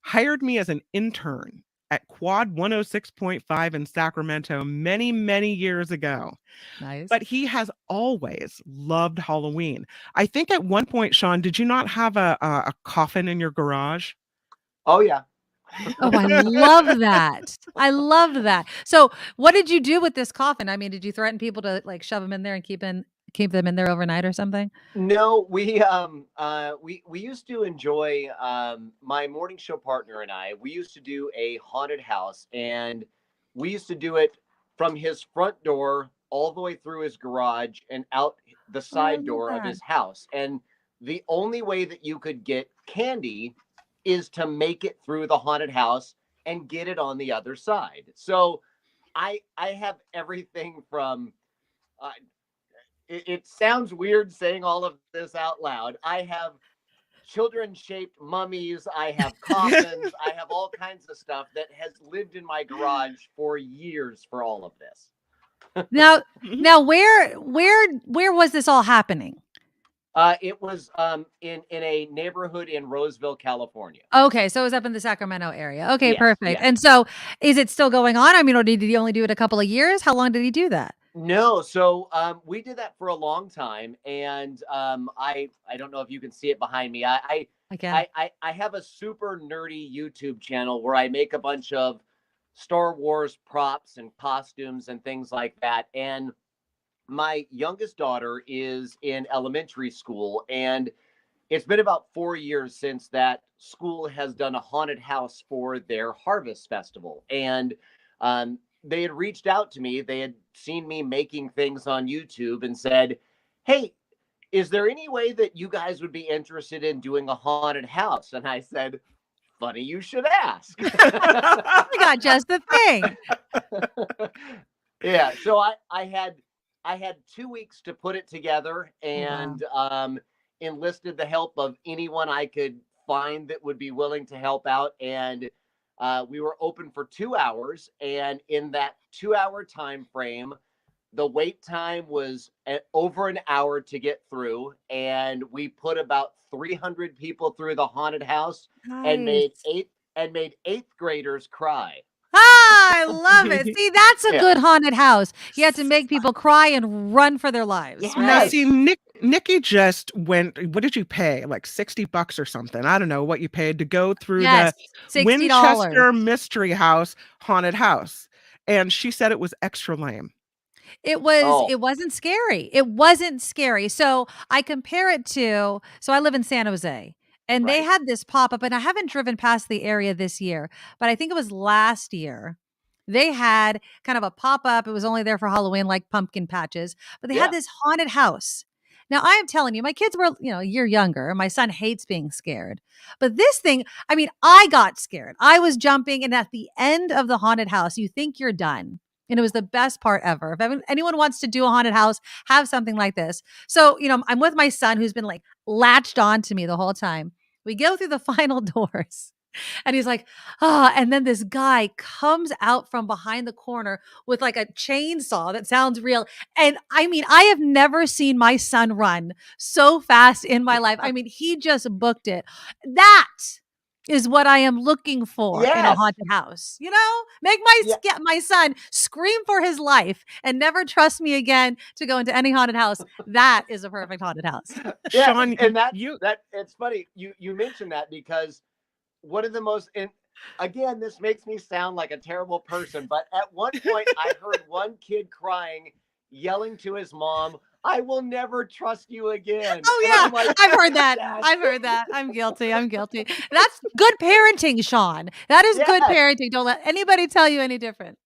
hired me as an intern at Quad 106.5 in Sacramento many, many years ago. Nice. But he has always loved Halloween. I think at one point, Sean, did you not have a coffin in your garage? Oh, yeah. Oh, I love that. I love that. So what did you do with this coffin? I mean, did you threaten people to like shove them in there and keep them in there overnight or something? No, we used to enjoy, my morning show partner and I, we used to do a haunted house, and we used to do it from his front door all the way through his garage and out the side door of his house. And the only way that you could get candy is to make it through the haunted house and get it on the other side. So I have everything from, it sounds weird saying all of this out loud. I have children-shaped mummies. I have coffins. I have all kinds of stuff that has lived in my garage for years for all of this. Now, where was this all happening? It was in a neighborhood in Roseville, California. Okay, so it was up in the Sacramento area. Okay, Yes, perfect. yes. And so, is it still going on? I mean, or did he only do it a couple of years? How long did he do that? No, so we did that for a long time, and I don't know if you can see it behind me. I have a super nerdy YouTube channel where I make a bunch of Star Wars props and costumes and things like that. And my youngest daughter is in elementary school, and it's been about 4 years since that school has done a haunted house for their Harvest Festival. And they had reached out to me. They had seen me making things on YouTube and said, hey, is there any way that you guys would be interested in doing a haunted house? And I said, funny you should ask. I got just the thing. Yeah, so I had 2 weeks to put it together, and enlisted the help of anyone I could find that would be willing to help out. And we were open for 2 hours, and in that 2-hour time frame, the wait time was over an hour to get through, and we put about 300 people through the haunted house. Nice. and made eighth graders cry. I love it. See, that's a good haunted house. You have to make people cry and run for their lives. Yes. Right? Now, see, Nikki just went. What did you pay? Like $60 or something? I don't know what you paid to go through the $60. Winchester Mystery House haunted house, and she said it was extra lame. It wasn't scary. It wasn't scary. So I compare it to, so I live in San Jose, and they had this pop up, and I haven't driven past the area this year, but I think it was last year. They had kind of a pop up. It was only there for Halloween, like pumpkin patches, but they had this haunted house, Now, I am telling you, my kids were, a year younger. My son hates being scared. But this thing, I mean, I got scared. I was jumping, and at the end of the haunted house, you think you're done. And it was the best part ever. If anyone wants to do a haunted house, have something like this. So, I'm with my son who's been like latched on to me the whole time. We go through the final doors. And he's like, and then this guy comes out from behind the corner with like a chainsaw that sounds real. And I mean, I have never seen my son run so fast in my life. I mean, he just booked it. That is what I am looking for in a Yes. haunted house. Make my son scream for his life and never trust me again to go into any haunted house. That is a perfect haunted house. Yeah, Sean, and that it's funny you mentioned that, because one of the most, and again, this makes me sound like a terrible person, but at one point I heard one kid crying, yelling to his mom, "I will never trust you again." Oh And yeah, I'm like, I've heard that. "Dad." I've heard that. I'm guilty. That's good parenting, Sean. That is good Yes. parenting. Don't let anybody tell you any different.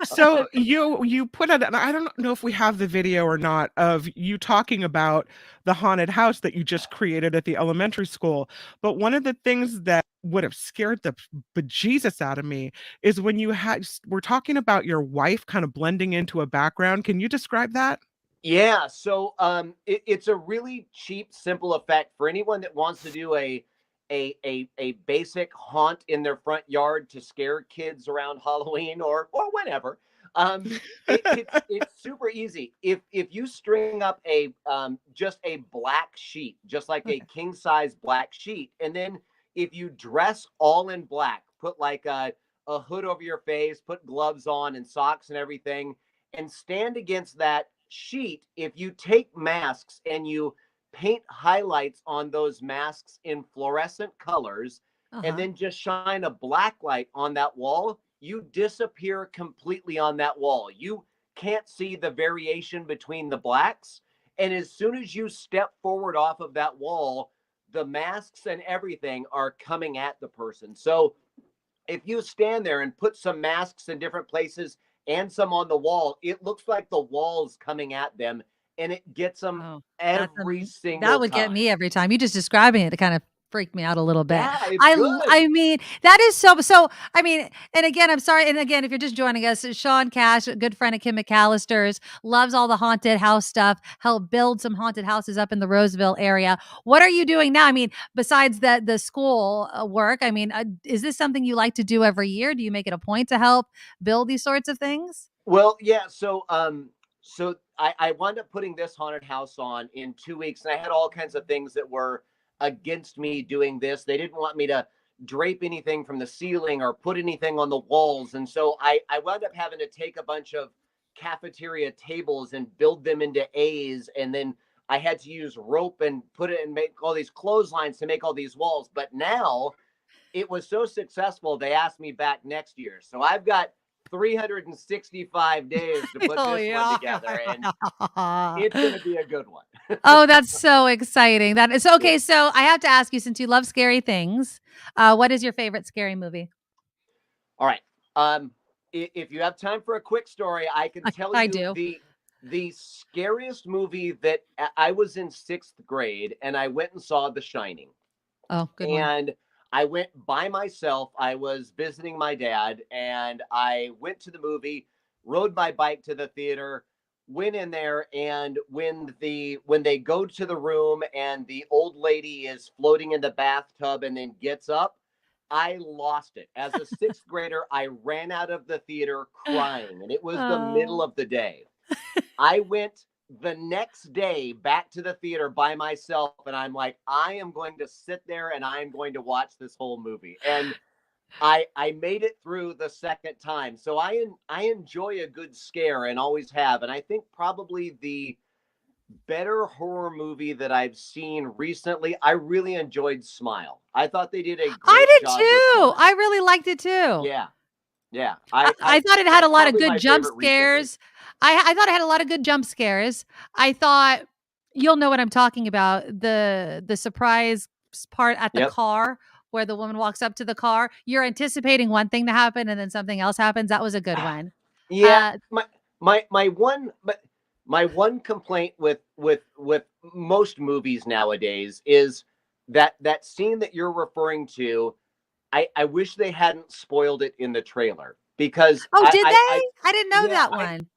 So you put it, and I don't know if we have the video or not, of you talking about the haunted house that you just created at the elementary school. But one of the things that would have scared the bejesus out of me is when we're talking about your wife kind of blending into a background. Can you describe that? Yeah, so it's a really cheap, simple effect for anyone that wants to do a basic haunt in their front yard to scare kids around Halloween or whenever. It's super easy. If you string up just a black sheet, just like a king size black sheet, and then if you dress all in black, put like a hood over your face, put gloves on and socks and everything, and stand against that sheet, if you take masks and you paint highlights on those masks in fluorescent colors, and then just shine a black light on that wall, you disappear completely on that wall. You can't see the variation between the blacks. And as soon as you step forward off of that wall, the masks and everything are coming at the person. So if you stand there and put some masks in different places and some on the wall, it looks like the wall's coming at them, and it gets them every single time. That would get me every time. You just describing it kind of freaked me out a little bit. Yeah, it's good. I mean, that is so. I mean, and again, I'm sorry. And again, if you're just joining us, Sean Cash, a good friend of Kim McAllister's, loves all the haunted house stuff. Helped build some haunted houses up in the Roseville area. What are you doing now? I mean, besides the school work, I mean, is this something you like to do every year? Do you make it a point to help build these sorts of things? Well, yeah. So I wound up putting this haunted house on in 2 weeks, and I had all kinds of things that were against me doing this. They didn't want me to drape anything from the ceiling or put anything on the walls. And so I wound up having to take a bunch of cafeteria tables and build them into A's. And then I had to use rope and put it and make all these clotheslines to make all these walls. But now it was so successful, they asked me back next year. So I've got 365 days to put this one together, and it's going to be a good one. Oh, that's so exciting. That is okay. So I have to ask you, since you love scary things, what is your favorite scary movie? All right. If you have time for a quick story, I can tell you the scariest movie that I was in 6th grade, and I went and saw The Shining. Oh, good one. And I went by myself. I was visiting my dad, and I went to the movie, rode my bike to the theater, went in there, and when they go to the room and the old lady is floating in the bathtub and then gets up, I lost it. As a 6th grader, I ran out of the theater crying, and it was the middle of the day. I went the next day back to the theater by myself, and I'm like, I am going to sit there and I am going to watch this whole movie. And I made it through the second time. So I enjoy a good scare and always have. And I think probably the better horror movie that I've seen recently, I really enjoyed Smile. I thought they did a great job. I did too. I really liked it too. Yeah. I thought it had a lot of good jump scares. I thought it had a lot of good jump scares. I thought you'll know what I'm talking about. The surprise part at the car where the woman walks up to the car. You're anticipating one thing to happen and then something else happens. That was a good one. Yeah. my one complaint with most movies nowadays is that scene that you're referring to. I wish they hadn't spoiled it in the trailer because Oh, did they? I didn't know yeah, that one.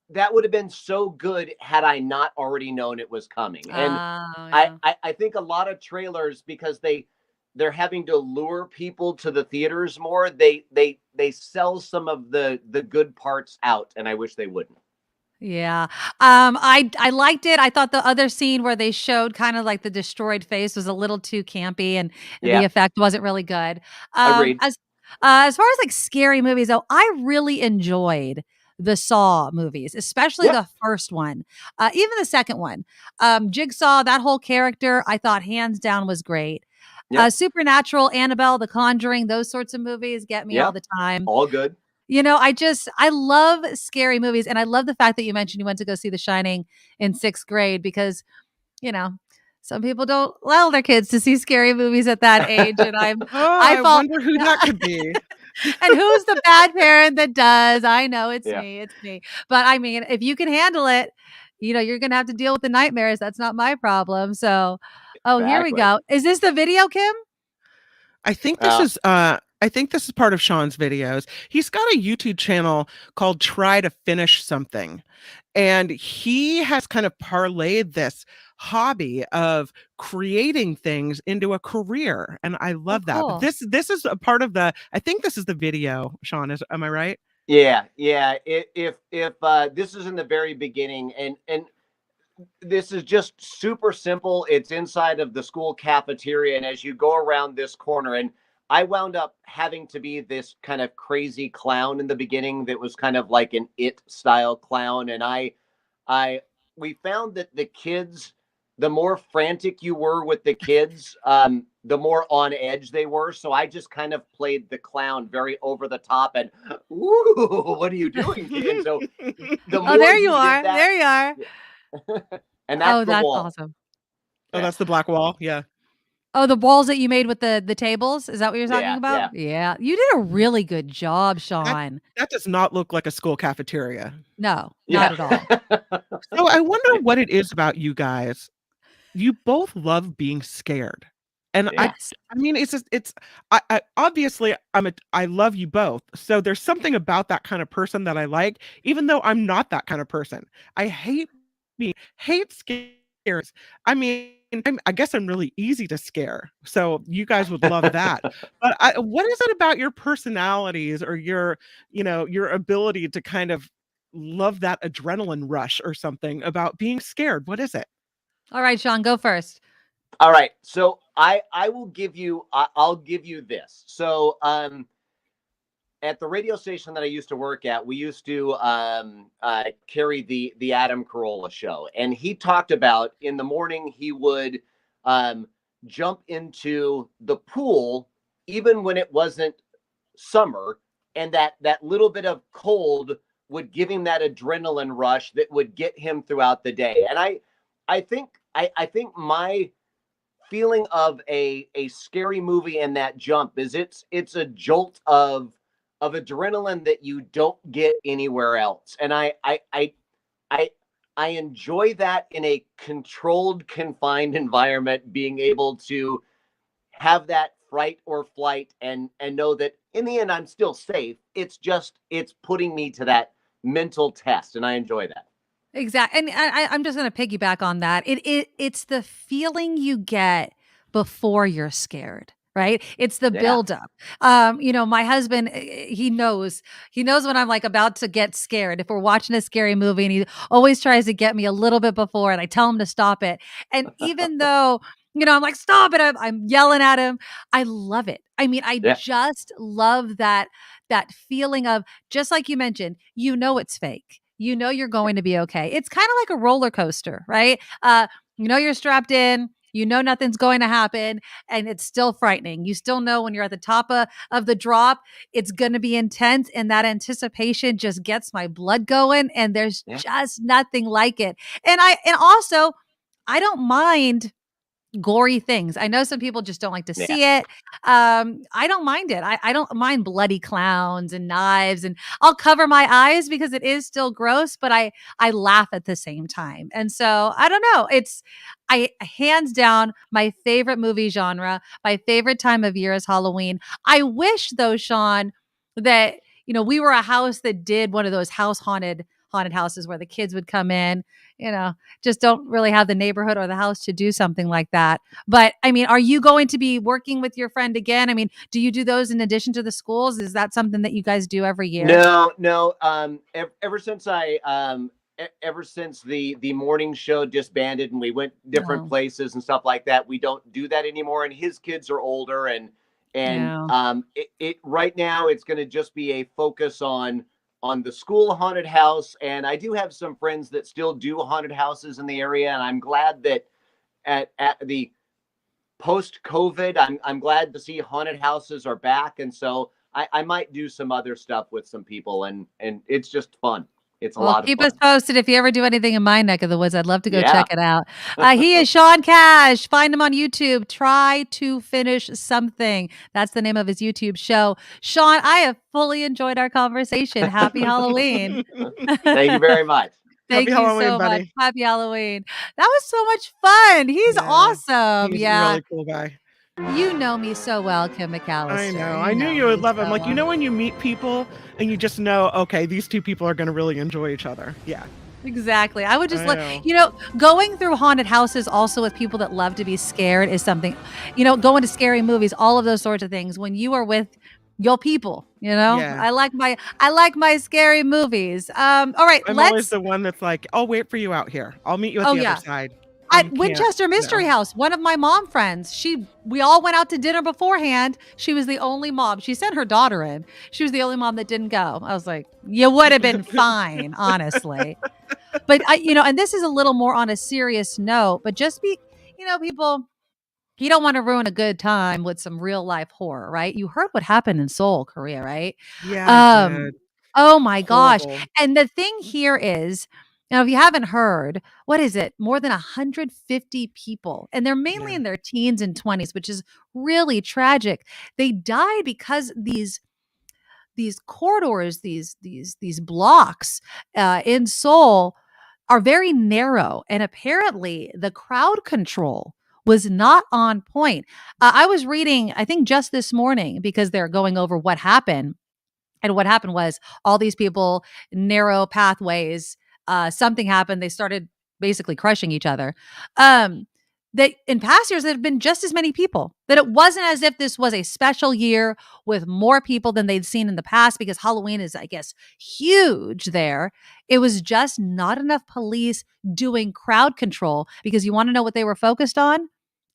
that would have been so good had I not already known it was coming. And Oh, yeah. I think a lot of trailers, because they're having to lure people to the theaters more, they sell some of the good parts out, and I wish they wouldn't. Yeah. I liked it. I thought the other scene where they showed kind of like the destroyed face was a little too campy and Yeah, the effect wasn't really good. agreed. As far as like scary movies though, I really enjoyed the Saw movies, especially Yeah, the first one. Even the second one. Jigsaw, that whole character, I thought hands down was great. yeah, Supernatural, Annabelle, The Conjuring, those sorts of movies get me yeah. all the time. All good. I love scary movies, and I love the fact that you mentioned you went to go see The Shining in 6th grade because, you know, some people don't allow their kids to see scary movies at that age, and Oh, I I fall wonder who that could be. and who's the bad parent that does? I know Yeah, it's me. But I mean, if you can handle it, you're gonna have to deal with the nightmares. That's not my problem. So, oh, here we exactly. go. Is this the video, Kim? I think this is part of Sean's videos. He's got a YouTube channel called Try to Finish Something. And he has kind of parlayed this hobby of creating things into a career. And I Oh, love that. But cool. this is a part of the I think this is the video, Sean, am I right? Yeah, yeah. If this is in the very beginning, and this is just super simple. It's inside of the school cafeteria, and as you go around this corner, and I wound up having to be this kind of crazy clown in the beginning that was kind of like an It style clown, and I we found that the kids, the more frantic you were with the kids, the more on edge they were. So I just kind of played the clown very over the top and, ooh, what are you doing, kid? So the Oh, more there you you did are. that, There you are. and that's Oh, the that's wall. awesome. Oh, Yeah, that's the black wall. Yeah. Oh, the walls that you made with the tables? Is that what you're talking yeah, about? yeah, Yeah. You did a really good job, That Sean. that does not look like a school cafeteria. No, not yeah. at all. So I wonder what it is about you guys. You both love being scared. And I Yeah, Yes. I mean, it's just I obviously I love you both. So there's something about that kind of person that I like, even though I'm not that kind of person. I hate scares. I mean, I guess I'm really easy to scare. So you guys would love that. But what is it about your personalities or your ability to kind of love that adrenaline rush or something about being scared? What is it? All right, Sean, go first. All right. So I will give you I'll give you this. So at the radio station that I used to work at, we used to carry the Adam Carolla show, and he talked about in the morning he would um, jump into the pool even when it wasn't summer, and that little bit of cold would give him that adrenaline rush that would get him throughout the day. And I think my feeling of a scary movie and that jump is it's a jolt of adrenaline that you don't get anywhere else. And I I enjoy that in a controlled, confined environment, being able to have that fright or flight and know that in the end I'm still safe. It's putting me to that mental test, and I enjoy that. Exactly. And I'm just going to piggyback on that. It's the feeling you get before you're scared. Right. It's the Yeah. buildup. My husband, he knows when I'm like about to get scared. If we're watching a scary movie and he always tries to get me a little bit before and I tell him to stop it. And even though, I'm like, stop it. I'm yelling at him. I love it. I mean, I Yeah. just love that feeling of, just like you mentioned, it's fake. You're going to be okay. It's kind of like a roller coaster, right? You're strapped in, nothing's going to happen, and it's still frightening. You still know when you're at the top of the drop, it's going to be intense, and that anticipation just gets my blood going, and there's Yeah. just nothing like it. And also, I don't mind gory things. I know some people just don't like to see it. I don't mind it. I don't mind bloody clowns and knives, and I'll cover my eyes because it is still gross, but I laugh at the same time. And so I don't know. I hands down my favorite movie genre. My favorite time of year is Halloween. I wish though, Sean, that we were a house that did one of those haunted houses where the kids would come in, just don't really have the neighborhood or the house to do something like that. But I mean, are you going to be working with your friend again? I mean, do you do those in addition to the schools? Is that something that you guys do every year? No. Ever since ever since the morning show disbanded and we went different places and stuff like that, we don't do that anymore. And his kids are older, and it right now it's going to just be a focus on the school haunted house. And I do have some friends that still do haunted houses in the area, and I'm glad that at the post-COVID, I'm glad to see haunted houses are back. And so I might do some other stuff with some people, and it's just fun. It's a lot of fun. Keep us posted if you ever do anything in my neck of the woods. I'd love to go check it out. He is Sean Cash. Find him on YouTube. Try to Finish Something. That's the name of his YouTube show. Sean, I have fully enjoyed our conversation. Happy Halloween. Thank you very much. Thank you so much. Happy Halloween. That was so much fun. He's awesome. He's a really cool guy. You know me so well, Kim McAllister. I know. I knew you would love him. Like, when you meet people and you just know, okay, these two people are going to really enjoy each other. Yeah. Exactly. I would just going through haunted houses also with people that love to be scared is something, going to scary movies, all of those sorts of things. When you are with your people, I like my scary movies. All right. I'm always the one that's like, I'll wait for you out here. I'll meet you at the other side. At Winchester Mystery House, one of my mom friends, we all went out to dinner beforehand. She was the only mom. She sent her daughter in. She was the only mom that didn't go. I was like, you would have been fine, honestly. But and this is a little more on a serious note, but just be, people, you don't want to ruin a good time with some real life horror, right? You heard what happened in Seoul, Korea, right? Yeah. I did. Oh my gosh. And the thing here is, now, if you haven't heard, what is it? More than 150 people, and they're mainly in their teens and 20s, which is really tragic. They died because these corridors, these blocks in Seoul are very narrow, and apparently the crowd control was not on point. I was reading, I think just this morning, because they're going over what happened. And what happened was all these people, narrow pathways, something happened. They started basically crushing each other. That in past years, there have been just as many people, that it wasn't as if this was a special year with more people than they'd seen in the past, because Halloween is, I guess, huge there. It was just not enough police doing crowd control, because you want to know what they were focused on?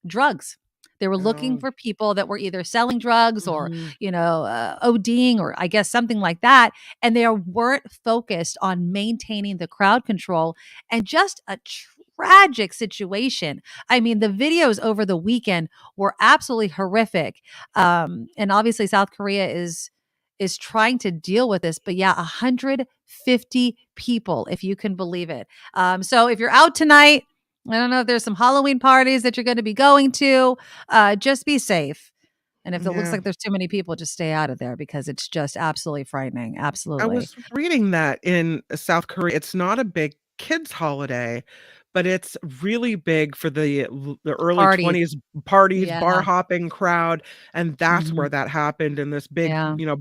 Drugs. They were looking for people that were either selling drugs or, ODing, or I guess something like that. And they weren't focused on maintaining the crowd control, and just a tragic situation. I mean, the videos over the weekend were absolutely horrific. And obviously South Korea is trying to deal with this, but 150 people, if you can believe it. So if you're out tonight, I don't know if there's some Halloween parties that you're going to be going to. Just be safe. And if it looks like there's too many people, just stay out of there, because it's just absolutely frightening. Absolutely. I was reading that in South Korea, it's not a big kids' holiday, but it's really big for the early 20s parties, bar hopping crowd. And that's where that happened, in this big,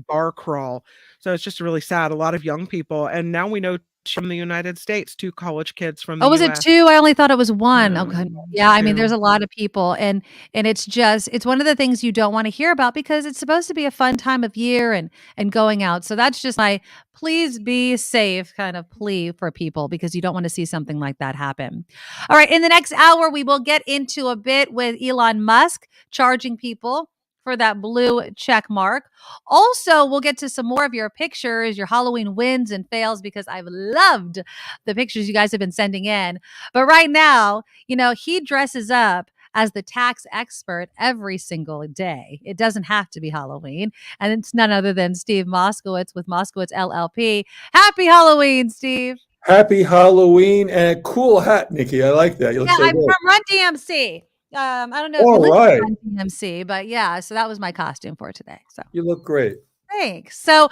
bar crawl. So it's just really sad. A lot of young people. And now we know from the United States, 2 college kids from the US. Was it 2? I only thought it was 1. Okay. Yeah, I mean, there's a lot of people, and it's one of the things you don't want to hear about, because it's supposed to be a fun time of year and going out. So that's just my please be safe kind of plea for people, because you don't want to see something like that happen. All right, in the next hour, we will get into a bit with Elon Musk charging people for that blue check mark. Also, we'll get to some more of your pictures, your Halloween wins and fails, because I've loved the pictures you guys have been sending in. But right now, he dresses up as the tax expert every single day. It doesn't have to be Halloween. And it's none other than Steve Moskowitz with Moskowitz LLP. Happy Halloween, Steve. Happy Halloween, and cool hat, Nikki. I like that. You look so I'm good. from Run DMC. I don't know if you All live right. on DMC, but yeah, so that was my costume for today. So You look great. thanks. So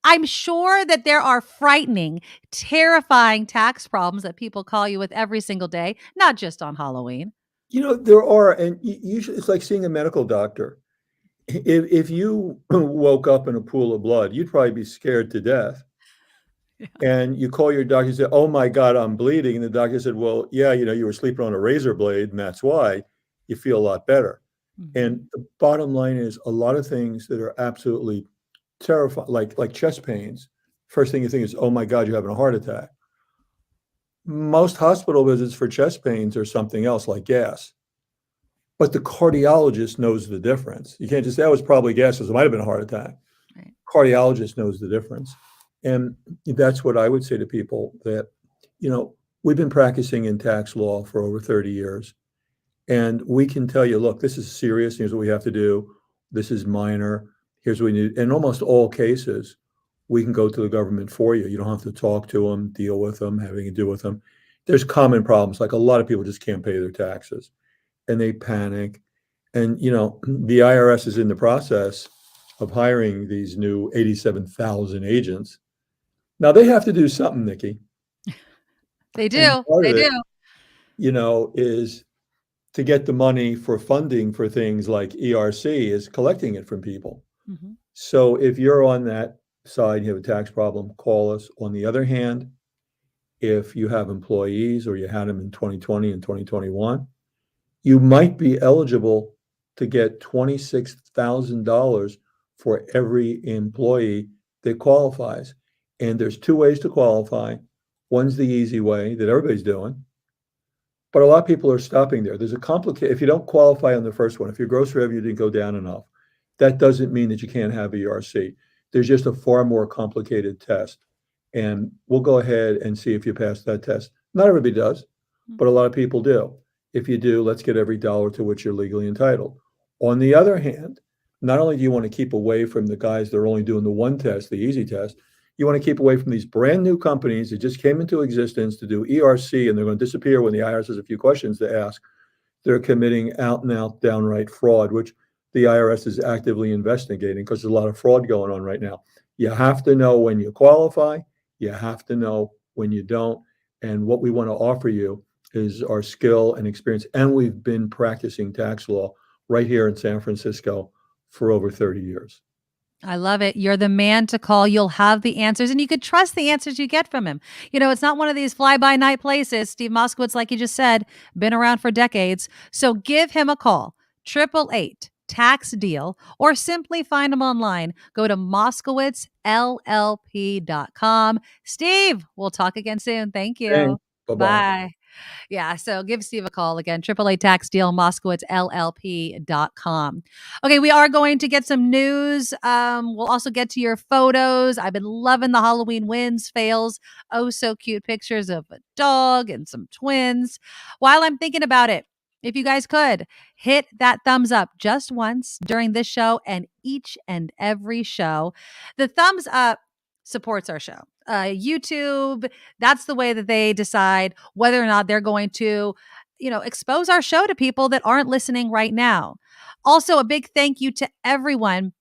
I'm sure that there are frightening, terrifying tax problems that people call you with every single day, not just on Halloween. There are, and usually it's like seeing a medical doctor. If you woke up in a pool of blood, you'd probably be scared to death. Yeah. And you call your doctor and say, "Oh my God, I'm bleeding." And the doctor said, "Well, yeah, you were sleeping on a razor blade, and that's why you feel a lot better." And the bottom line is a lot of things that are absolutely terrifying, like chest pains. First thing you think is, "Oh my God, you're having a heart attack." Most hospital visits for chest pains are something else like gas. But the cardiologist knows the difference. You can't just say, "Oh, it's probably gas, because it might have been a heart attack." Right. Cardiologist knows the difference. And that's what I would say to people that, we've been practicing in tax law for over 30 years. And we can tell you, look, this is serious. Here's what we have to do. This is minor. Here's what we need. In almost all cases, we can go to the government for you. You don't have to talk to them, deal with them, have anything to do with them. There's common problems. Like a lot of people just can't pay their taxes and they panic. And, the IRS is in the process of hiring these new 87,000 agents. Now they have to do something, Nikki. They And do. part They of it, do. is to get the money for funding for things like ERC is collecting it from people. Mhm. So if you're on that side, you have a tax problem, call us. On the other hand, if you have employees or you had them in 2020 and 2021, you might be eligible to get $26,000 for every employee that qualifies. And there's two ways to qualify. One's the easy way that everybody's doing, but a lot of people are stopping there. There's a if you don't qualify on the first one, if your gross revenue didn't go down enough, that doesn't mean that you can't have ERC. There's just a far more complicated test. And we'll go ahead and see if you pass that test. Not everybody does, but a lot of people do. If you do, let's get every dollar to which you're legally entitled. On the other hand, not only do you want to keep away from the guys that are only doing the one test, the easy test, you want to keep away from these brand new companies that just came into existence to do ERC, and they're going to disappear when the IRS has a few questions to ask. They're committing out and out downright fraud, which the IRS is actively investigating because there's a lot of fraud going on right now. You have to know when you qualify. You have to know when you don't. And what we want to offer you is our skill and experience. And we've been practicing tax law right here in San Francisco for over 30 years. I love it. You're the man to call. You'll have the answers, and you could trust the answers you get from him. It's not one of these fly-by-night places. Steve Moskowitz, like you just said, been around for decades. So give him a call, 888-TAX-DEAL, or simply find him online. Go to MoskowitzLLP.com. Steve, we'll talk again soon. Thank you. Thanks. Bye-bye. Bye. Yeah, so give Steve a call again, 888-TAX-DEAL, MoskowitzLLP.com. Okay, we are going to get some news. We'll also get to your photos. I've been loving the Halloween wins, fails, oh so cute pictures of a dog and some twins. While I'm thinking about it, if you guys could hit that thumbs up just once during this show and each and every show. The thumbs up supports our show. YouTube, that's the way that they decide whether or not they're going to, expose our show to people that aren't listening right now. Also, a big thank you to everyone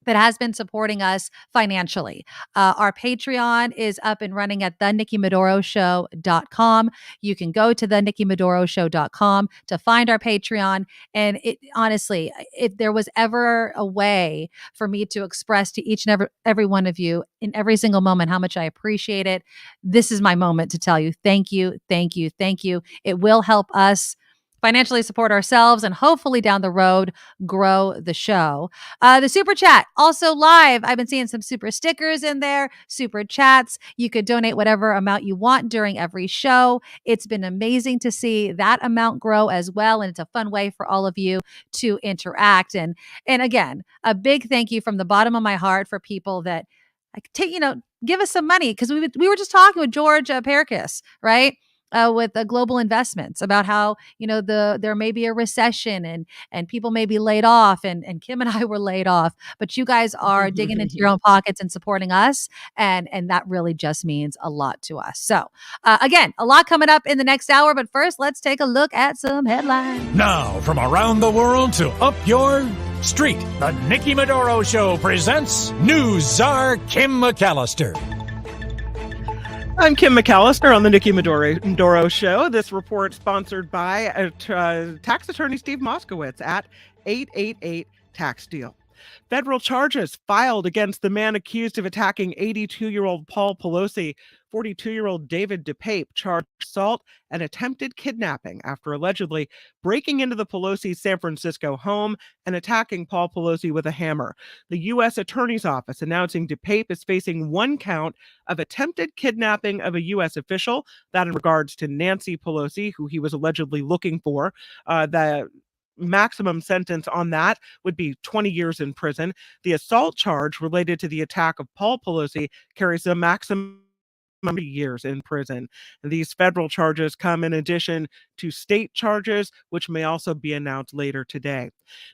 that has been supporting us financially. Our Patreon is up and running at thenikkimedoroshow.com. You can go to thenikkimedoroshow.com to find our Patreon. And honestly, if there was ever a way for me to express to each and every one of you in every single moment how much I appreciate it, this is my moment to tell you thank you, thank you, thank you. It will help us financially support ourselves and hopefully down the road grow the show. The super chat also live. I've been seeing some super stickers in there, super chats. You could donate whatever amount you want during every show. It's been amazing to see that amount grow as well. And it's a fun way for all of you to interact. And again, a big thank you from the bottom of my heart for people that give us some money. Cause we were just talking with George Pearkes, right? with global investments about how there may be a recession and people may be laid off, and Kim and I were laid off, but you guys are digging into your own pockets and supporting us, and that really just means a lot to us. So again, a lot coming up in the next hour, but first let's take a look at some headlines. Now, from around the world to up your street, the Nikki Medoro Show presents News Czar Kim McAllister. I'm Kim McAllister on the Nikki Medoro Show. This report sponsored by tax attorney Steve Moskowitz at 888 Tax Deal. Federal charges filed against the man accused of attacking 82-year-old Paul Pelosi. 42-year-old David DePape charged assault and attempted kidnapping after allegedly breaking into the Pelosi's San Francisco home and attacking Paul Pelosi with a hammer. The U.S. Attorney's Office announcing DePape is facing one count of attempted kidnapping of a U.S. official, that in regards to Nancy Pelosi, who he was allegedly looking for. The maximum sentence on that would be 20 years in prison. The assault charge related to the attack of Paul Pelosi carries a maximum years in prison. These federal charges come in addition to state charges, which may also be announced later today.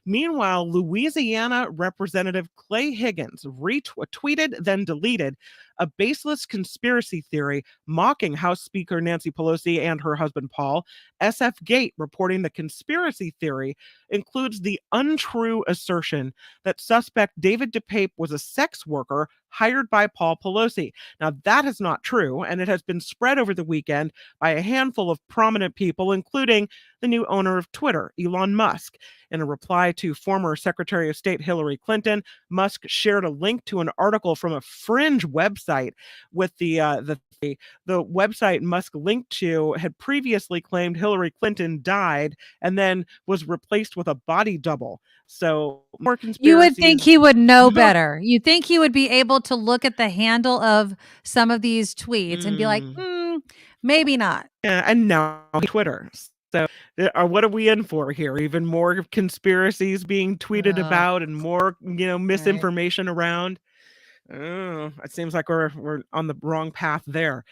Meanwhile, Louisiana Representative Clay Higgins retweeted, then deleted a baseless conspiracy theory mocking House Speaker Nancy Pelosi and her husband Paul. SF Gate reporting the conspiracy theory includes the untrue assertion that suspect David DePape was a sex worker hired by Paul Pelosi. Now, that is not true, and it has been spread over the weekend by a handful of prominent people, including the new owner of Twitter, Elon Musk. In a reply to former Secretary of State Hillary Clinton, Musk shared a link to an article from a fringe website with the website Musk linked to had previously claimed Hillary Clinton died and then was replaced with a body double. So more conspiracies. You would think he would know better. You think he would be able to look at the handle of some of these tweets and be like, maybe not. Yeah, and now Twitter. So what are we in for here? Even more conspiracies being tweeted about and more, misinformation around. Oh, it seems like we're on the wrong path there.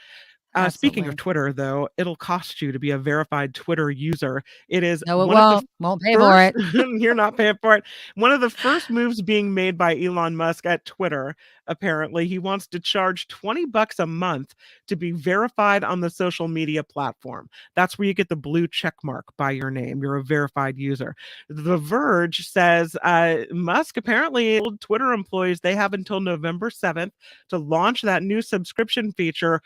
Speaking of Twitter, though, it'll cost you to be a verified Twitter user. It is no, it won't pay for it. You're not paying for it. One of the first moves being made by Elon Musk at Twitter. Apparently, he wants to charge $20 a month to be verified on the social media platform. That's where you get the blue check mark by your name. You're a verified user. The Verge says Musk apparently told Twitter employees they have until November 7th to launch that new subscription feature,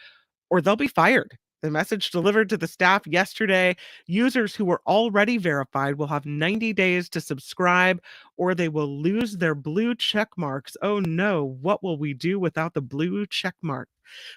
or they'll be fired. The message delivered to the staff yesterday: users who were already verified will have 90 days to subscribe, or they will lose their blue check marks. Oh no, what will we do without the blue check mark?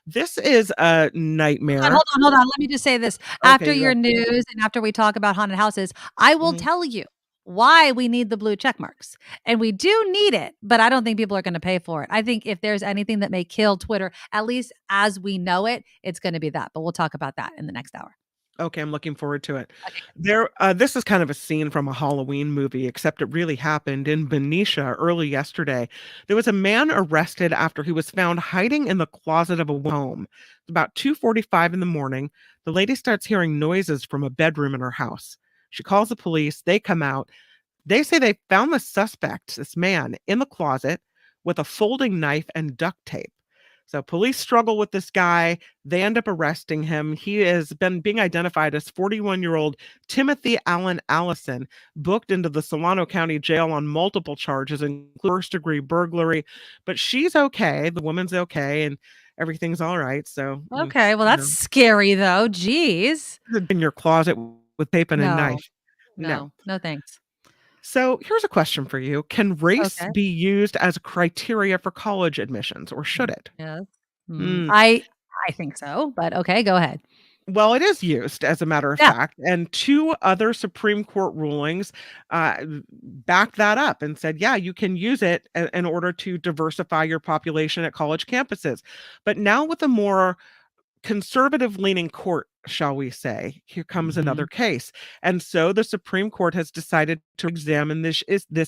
This is a nightmare. Hold on. Let me just say this. After your news and after we talk about haunted houses, I will tell you why we need the blue check marks. And we do need it, but I don't think people are going to pay for it. I think if there's anything that may kill Twitter, at least as we know it, it's going to be that. But we'll talk about that in the next hour. Okay, I'm looking forward to it. Okay. This is kind of a scene from a Halloween movie, except it really happened in Benicia early yesterday. There was a man arrested after he was found hiding in the closet of a home. It's about 2:45 in the morning. The lady starts hearing noises from a bedroom in her house. She calls the police. They come out. They say they found the suspect, this man, in the closet with a folding knife and duct tape. So police struggle with this guy. They end up arresting him. He has been being identified as 41-year-old Timothy Allen Allison, booked into the Solano County Jail on multiple charges, including first-degree burglary. But she's okay. The woman's okay, and everything's all right. So okay, well, that's scary, though. Jeez. In your closet with tape and a knife. No, thanks. So here's a question for you. Can race be used as a criteria for college admissions, or should it? Yes. I think so, but okay, go ahead. Well, it is used, as a matter of fact, and two other Supreme Court rulings backed that up and said, yeah, you can use it in order to diversify your population at college campuses. But now with a more conservative-leaning court shall we say. Here comes another case. And so the Supreme Court has decided to examine this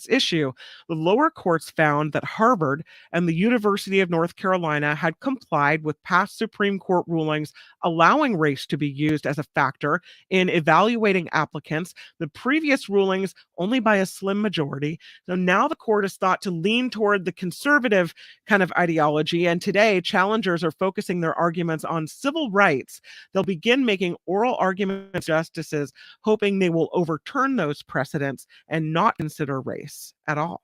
issue. The lower courts found that Harvard and the University of North Carolina had complied with past Supreme Court rulings allowing race to be used as a factor in evaluating applicants, the previous rulings only by a slim majority. So now the court is thought to lean toward the conservative kind of ideology, and today challengers are focusing their arguments on civil rights. They'll begin making oral arguments to justices, hoping they will overturn those precedents and not consider race at all.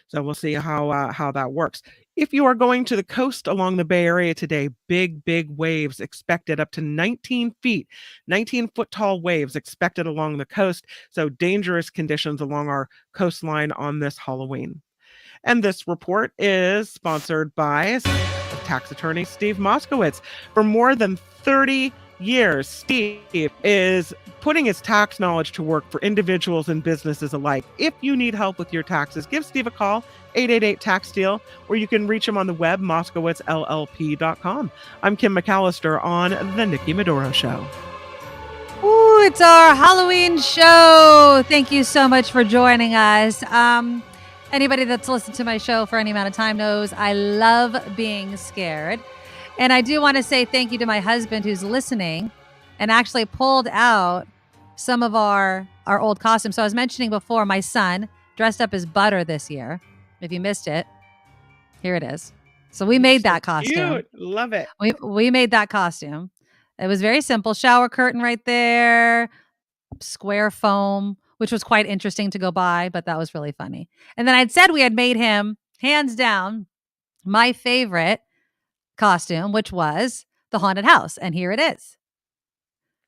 So we'll see how that works. If you are going to the coast along the Bay Area today, big waves expected, up to 19 feet, 19-foot tall waves expected along the coast. So dangerous conditions along our coastline on this Halloween. And this report is sponsored by tax attorney Steve Moskowitz. For more than 30 years, Steve is putting his tax knowledge to work for individuals and businesses alike. If you need help with your taxes, give Steve a call, 888-TAX-DEAL, or you can reach him on the web, moskowitzllp.com. I'm Kim McAllister on The Nikki Medoro Show. Ooh, it's our Halloween show. Thank you so much for joining us. Anybody that's listened to my show for any amount of time knows I love being scared. And I do want to say thank you to my husband who's listening and actually pulled out some of our old costumes. So I was mentioning before, my son dressed up as Butter this year. If you missed it, here it is. So we made that costume. Cute. Love it. We made that costume. It was very simple. Shower curtain right there, square foam, which was quite interesting to go by, but that was really funny. And then I'd said we had made him, hands down, my favorite costume, which was the haunted house. And here it is.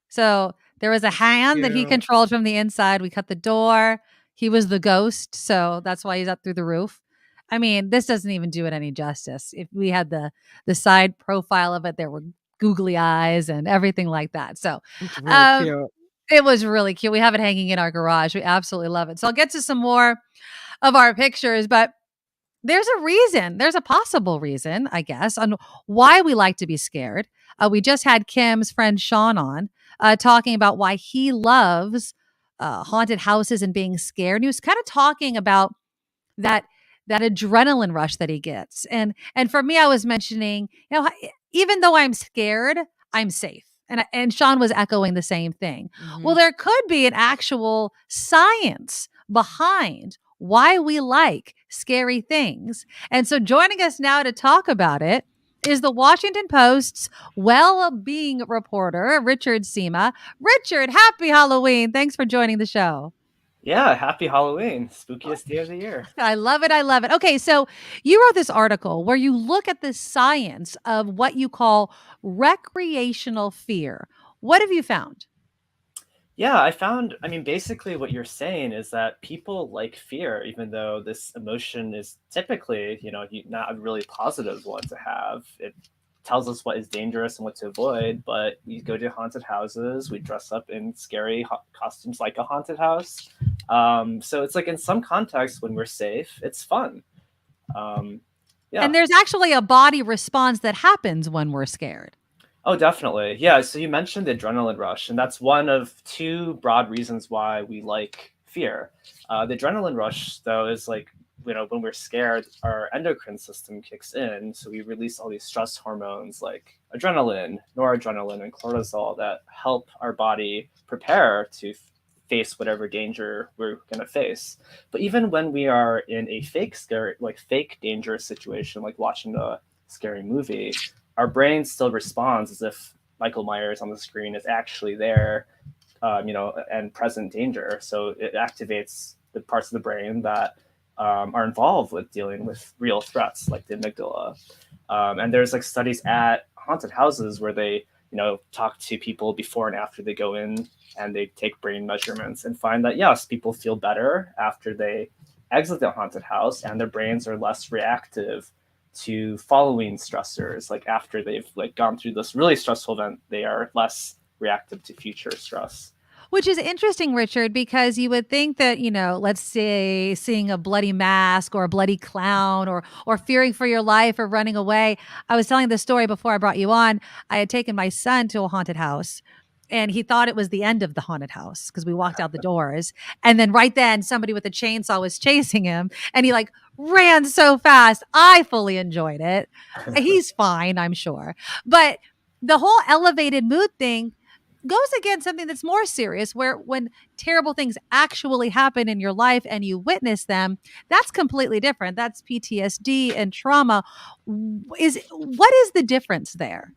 So there was a hand that he controlled from the inside. We cut the door. He was the ghost. So that's why he's up through the roof. I mean, this doesn't even do it any justice. If we had the side profile of it, there were googly eyes and everything like that. So it's really cute. It was really cute. We have it hanging in our garage. We absolutely love it. So I'll get to some more of our pictures, but there's a reason. There's a possible reason, I guess, on why we like to be scared. We just had Kim's friend Sean on talking about why he loves haunted houses and being scared. And he was kind of talking about that adrenaline rush that he gets. And for me, I was mentioning, even though I'm scared, I'm safe. And Sean was echoing the same thing. Mm-hmm. Well, there could be an actual science behind why we like scary things. And so joining us now to talk about it is the Washington Post's well-being reporter, Richard Sima. Richard, happy Halloween. Thanks for joining the show. Yeah, happy Halloween. Spookiest day of the year. I love it. I love it. Okay, so you wrote this article where you look at the science of what you call recreational fear. What have you found? Yeah, I mean, basically what you're saying is that people like fear, even though this emotion is typically, not a really positive one to have. It tells us what is dangerous and what to avoid, but we go to haunted houses, we dress up in scary costumes like a haunted house. So it's like in some contexts when we're safe, it's fun. Yeah. And there's actually a body response that happens when we're scared. Oh, definitely. Yeah. So you mentioned the adrenaline rush, and that's one of two broad reasons why we like fear. The adrenaline rush, though, is like, when we're scared, our endocrine system kicks in. So we release all these stress hormones like adrenaline, noradrenaline, and cortisol that help our body prepare to face whatever danger we're going to face. But even when we are in a fake dangerous situation, like watching a scary movie, our brain still responds as if Michael Myers on the screen is actually there, and present danger. So it activates the parts of the brain that are involved with dealing with real threats, like the amygdala. And there's like studies at haunted houses where they, talk to people before and after they go in, and they take brain measurements and find that, yes, people feel better after they exit the haunted house, and their brains are less reactive to following stressors. Like after they've gone through this really stressful event, they are less reactive to future stress. Which is interesting, Richard, because you would think that, let's say seeing a bloody mask or a bloody clown or fearing for your life or running away. I was telling the story before I brought you on. I had taken my son to a haunted house, And he thought it was the end of the haunted house because we walked out the doors. And then right then somebody with a chainsaw was chasing him and he like ran so fast. I fully enjoyed it. He's fine, I'm sure. But the whole elevated mood thing goes against something that's more serious, where when terrible things actually happen in your life and you witness them, that's completely different. That's PTSD and trauma. What is the difference there?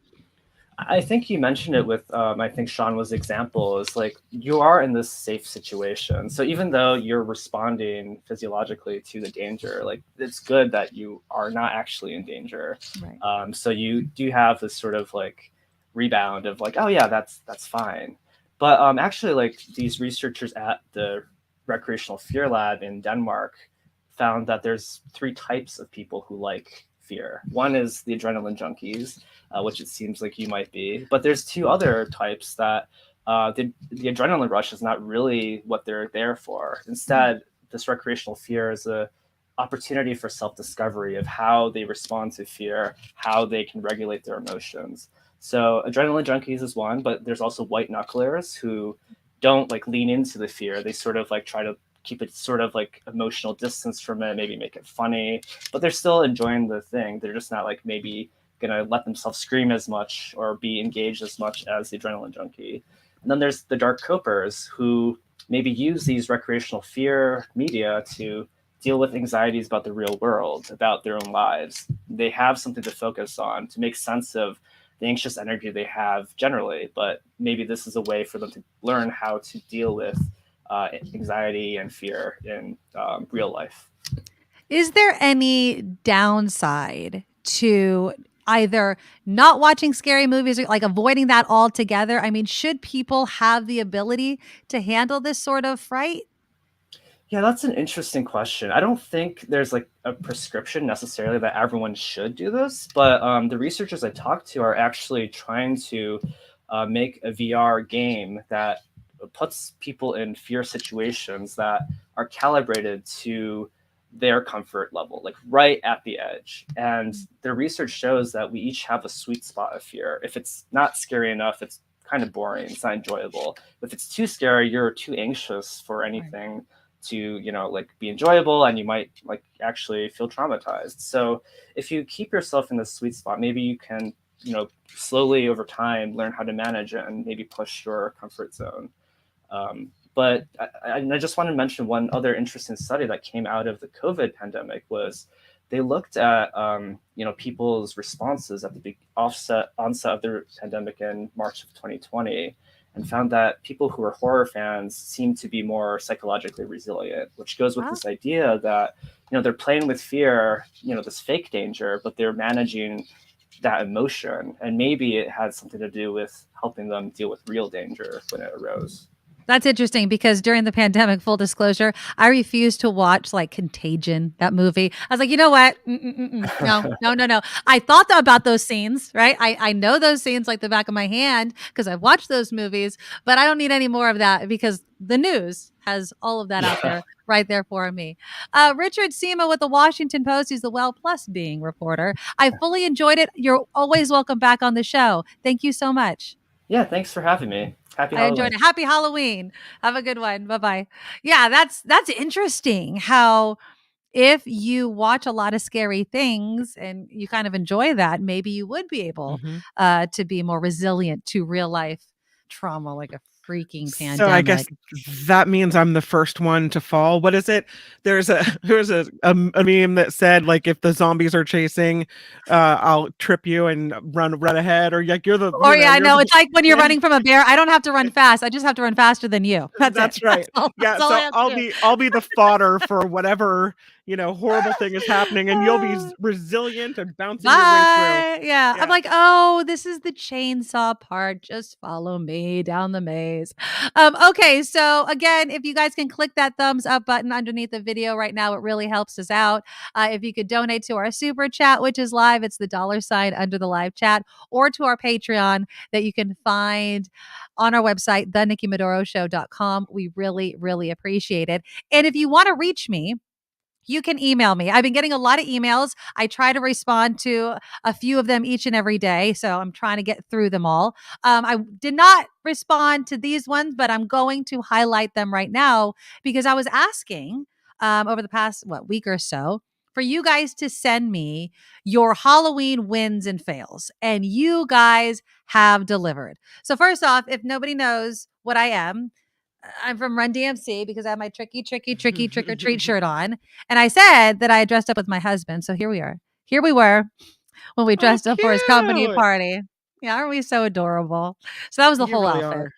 I think you mentioned it with, I think Sean was the example, is like you are in this safe situation. So even though you're responding physiologically to the danger, like it's good that you are not actually in danger. Right. So you do have this sort of like rebound of like, oh yeah, that's fine. But actually, like these researchers at the Recreational Fear Lab in Denmark found that there's 3 types of people who like fear. One is the adrenaline junkies, which it seems like you might be. But there's 2 other types that the adrenaline rush is not really what they're there for. Instead, this recreational fear is a opportunity for self-discovery of how they respond to fear, how they can regulate their emotions. So adrenaline junkies is one, but there's also white knucklers who don't like lean into the fear. They sort of like try to keep it sort of like emotional distance from it, maybe make it funny, but they're still enjoying the thing. They're just not like maybe going to let themselves scream as much or be engaged as much as the adrenaline junkie. And then there's the dark copers who maybe use these recreational fear media to deal with anxieties about the real world, about their own lives. They have something to focus on to make sense of the anxious energy they have generally, but maybe this is a way for them to learn how to deal with anxiety and fear in real life. Is there any downside to either not watching scary movies or like avoiding that altogether? I mean, should people have the ability to handle this sort of fright? Yeah, that's an interesting question. I don't think there's like a prescription necessarily that everyone should do this, but the researchers I talked to are actually trying to make a VR game that puts people in fear situations that are calibrated to their comfort level, like right at the edge. And the research shows that we each have a sweet spot of fear. If it's not scary enough, it's kind of boring, it's not enjoyable. If it's too scary, you're too anxious for anything to, you know, like be enjoyable, and you might like actually feel traumatized. So if you keep yourself in this sweet spot, maybe you can, you know, slowly over time learn how to manage it and maybe push your comfort zone. But I just want to mention one other interesting study that came out of the COVID pandemic was they looked at you know, people's responses at the big onset of the pandemic in March of 2020, and found that people who were horror fans seemed to be more psychologically resilient, which goes with this idea that, you know, they're playing with fear, you know, this fake danger, but they're managing that emotion, and maybe it had something to do with helping them deal with real danger when it arose. That's interesting because during the pandemic, full disclosure, I refused to watch like Contagion, that movie. I was like, you know what? No. I thought about those scenes, right? I know those scenes like the back of my hand because I've watched those movies, but I don't need any more of that because the news has all of that out there right there for me. Richard Sima with the Washington Post, he's the Well Plus being reporter. I fully enjoyed it. You're always welcome back on the show. Thank you so much. Yeah, thanks for having me. Happy I Halloween. enjoyed it. Happy Halloween. Have a good one. Bye-bye. Yeah, that's interesting how if you watch a lot of scary things and you kind of enjoy that, maybe you would be able to be more resilient to real life trauma like a freaking pandemic. So I guess that means I'm the first one to fall. What is it? There's a meme that said like if the zombies are chasing, I'll trip you and run ahead, or like you're the. Or it's like when you're running from a bear. I don't have to run fast. I just have to run faster than you. That's right. That's all I'll be the fodder for whatever, you know, horrible thing is happening, and you'll be resilient and bouncing your way through. Yeah. I'm like, oh, this is the chainsaw part. Just follow me down the maze. Okay, so again, if you guys can click that thumbs up button underneath the video right now, it really helps us out. If you could donate to our super chat, which is live, it's the $ under the live chat, or to our Patreon that you can find on our website, thenikkimedoroshow.com. We really, really appreciate it. And if you want to reach me, you can email me. I've been getting a lot of emails. I try to respond to a few of them each and every day. So I'm trying to get through them all. I did not respond to these ones, but I'm going to highlight them right now because I was asking over the past week or so for you guys to send me your Halloween wins and fails. And you guys have delivered. So first off, if nobody knows what I am, I'm from Run DMC because I have my tricky trick or treat shirt on. And I said that I had dressed up with my husband. So here we are. Here we were when we dressed up for his company cute. party. Yeah, aren't we so adorable? So that was the You whole really outfit. are.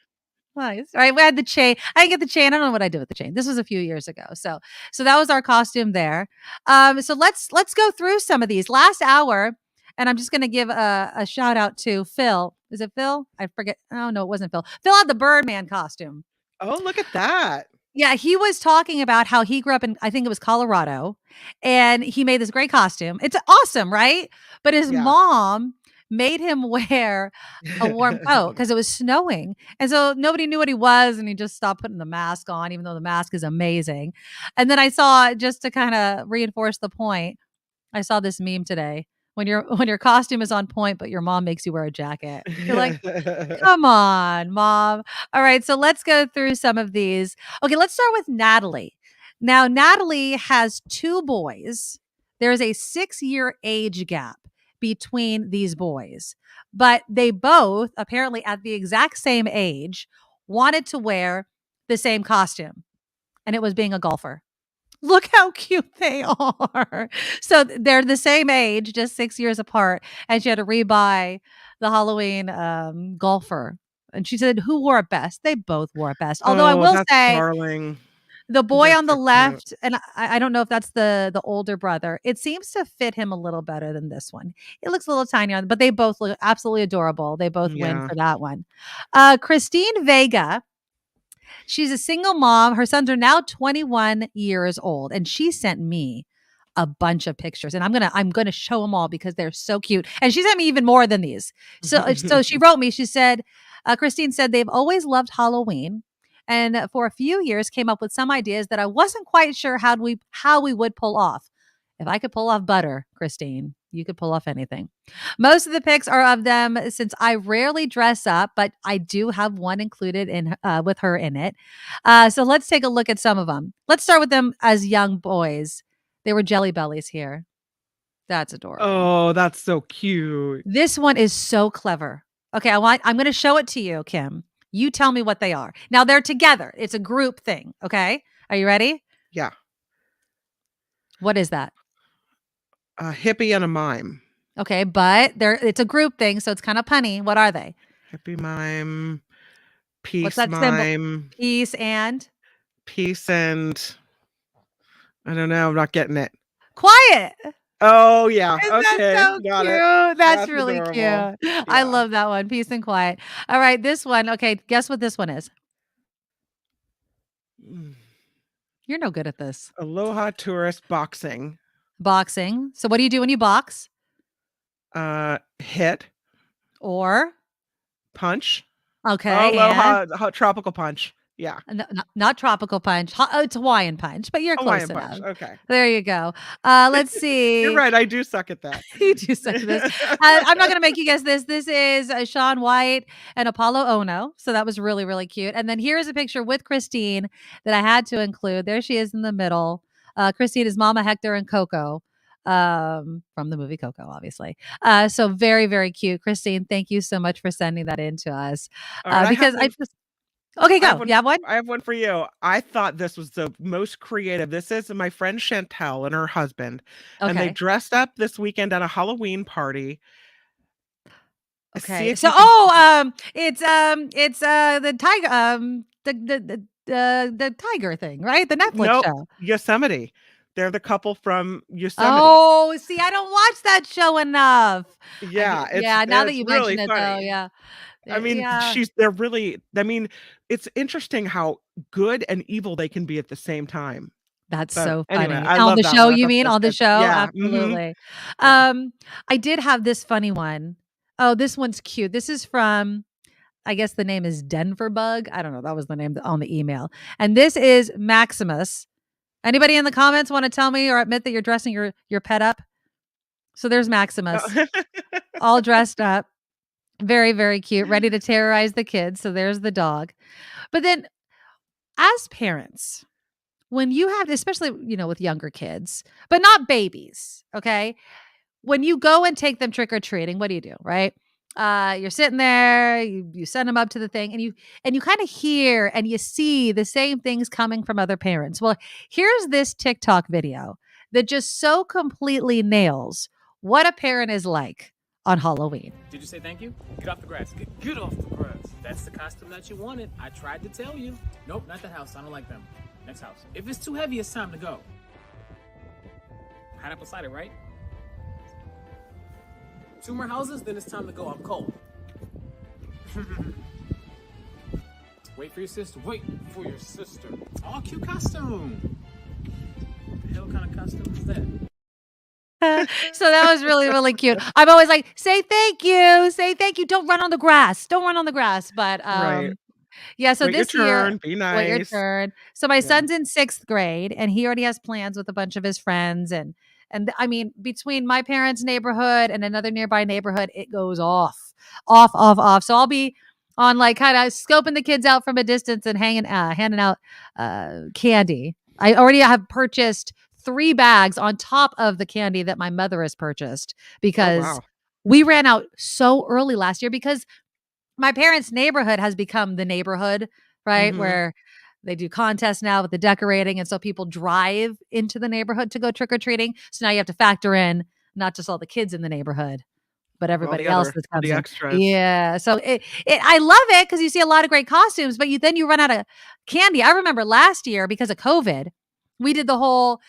Nice. All right. We had the chain. I didn't get the chain. I don't know what I did with the chain. This was a few years ago. So that was our costume there. So let's go through some of these. Last hour, and I'm just gonna give a shout out to Phil. Is it Phil? I forget. Oh no, it wasn't Phil. Phil had the Birdman costume. Oh, look at that. Yeah, he was talking about how he grew up in, I think it was Colorado, and he made this great costume. It's awesome, right? But his Yeah. mom made him wear a warm coat because it was snowing. And so nobody knew what he was, and he just stopped putting the mask on, even though the mask is amazing. And then I saw, just to kind of reinforce the point, I saw this meme today. When your costume is on point, but your mom makes you wear a jacket. You're like, come on, mom. All right, so let's go through some of these. Okay, let's start with Natalie. Now, Natalie has 2 boys. There's a 6-year age gap between these boys, but they both, apparently at the exact same age, wanted to wear the same costume, and it was being a golfer. Look how cute they are. So they're the same age, just 6 years apart. And she had to rebuy the Halloween golfer. And she said, who wore it best? They both wore it best. Although I Oh, will that's say, darling. the boy That's on the so cute. left, and I don't know if that's the older brother, it seems to fit him a little better than this one. It looks a little tiny on, but they both look absolutely adorable. They both win Yeah. for that one. Christine Vega. She's a single mom. Her sons are now 21 years old, and she sent me a bunch of pictures, and I'm gonna show them all because they're so cute. And she sent me even more than these. So she wrote me. She said, Christine said they've always loved Halloween, and for a few years came up with some ideas that I wasn't quite sure how we would pull off. If I could pull off butter, Christine, you could pull off anything. Most of the pics are of them since I rarely dress up, but I do have one included in with her in it. So let's take a look at some of them. Let's start with them as young boys. They were Jelly Bellies here. That's adorable. Oh, that's so cute. This one is so clever. Okay, I'm going to show it to you, Kim. You tell me what they are. Now they're together. It's a group thing. Okay, are you ready? Yeah. What is that? A hippie and a mime. Okay, but it's a group thing, so it's kind of punny. What are they? Hippie mime, peace What's that mime, symbol? Peace and I don't know. I'm not getting it. quiet. Oh yeah. Isn't Okay. that so Got cute? it. That's really adorable. cute. I love that one. Peace and quiet. All right, this one. Okay, guess what this one is? You're no good at this. Aloha tourist boxing. Boxing. So what do you do when you box? Hit. Or Punch. okay. Aloha tropical punch. Yeah. Not tropical punch. It's Hawaiian punch, but you're Hawaiian close punch. enough. Okay. There you go. Let's see. You're right. I do suck at that. You do suck at this. I'm not going to make you guess this. This is Shaun White and Apollo Ono. So that was really, really cute. And then here's a picture with Christine that I had to include. There she is in the middle. Christine is Mama Hector and Coco from the movie Coco, obviously. So very, very cute. Christine, thank you so much for sending that in to us. Because I just... Okay, go. You have one? I have one for you. I thought this was the most creative. This is my friend Chantel and her husband. Okay. And they dressed up this weekend at a Halloween party. Okay. It's the tiger the tiger thing, right? The Netflix show. Yosemite. They're the couple from Yosemite. Oh, see, I don't watch that show enough. Yeah. Now that you really mention it funny. though, yeah. I mean, it's interesting how good and evil they can be at the same time. That's so funny. Anyway, I on love the that show, one. you mean? On the show? Yeah. Absolutely. Yeah. I did have this funny one. Oh, this one's cute. This is from, I guess the name is Denver Bug. I don't know. That was the name on the email. And this is Maximus Anybody in the comments want to tell me or admit that you're dressing your pet up? So there's Maximus, all dressed up. Very, very cute, ready to terrorize the kids. So there's the dog. But then as parents, when you have, especially, with younger kids, but not babies, okay? When you go and take them trick or treating, what do? Right? You're sitting there, you send them up to the thing, and you kind of hear and you see the same things coming from other parents. Well, here's this TikTok video that just so completely nails what a parent is like on Halloween. Did you say thank you? Get off the grass. Get off the grass. That's the costume that you wanted. I tried to tell you. Nope, not the house. I don't like them. Next house. If it's too heavy, it's time to go. Pineapple cider, right? 2 more houses, then it's time to go. I'm cold. Wait for your sister. Wait for your sister. Oh, cute costume. What the hell kind of costume is that? So that was really, really cute. I'm always like, say thank you. Say thank you. Don't run on the grass. Don't run on the grass. But Right. yeah, so Wait your this year, turn. Be wait your nice. turn. So my son's in 6th grade and he already has plans with a bunch of his friends. And I mean, between my parents' neighborhood and another nearby neighborhood, it goes off. So I'll be on like kind of scoping the kids out from a distance and handing out candy. I already have purchased 3 bags on top of the candy that my mother has purchased because wow. we ran out so early last year because my parents' neighborhood has become the neighborhood, right? Mhm. Where they do contests now with the decorating. And so people drive into the neighborhood to go trick or treating. So now you have to factor in not just all the kids in the neighborhood, but everybody else that all comes the in. extras. Yeah. So I love it because you see a lot of great costumes, but then you run out of candy. I remember last year because of COVID, we did the whole,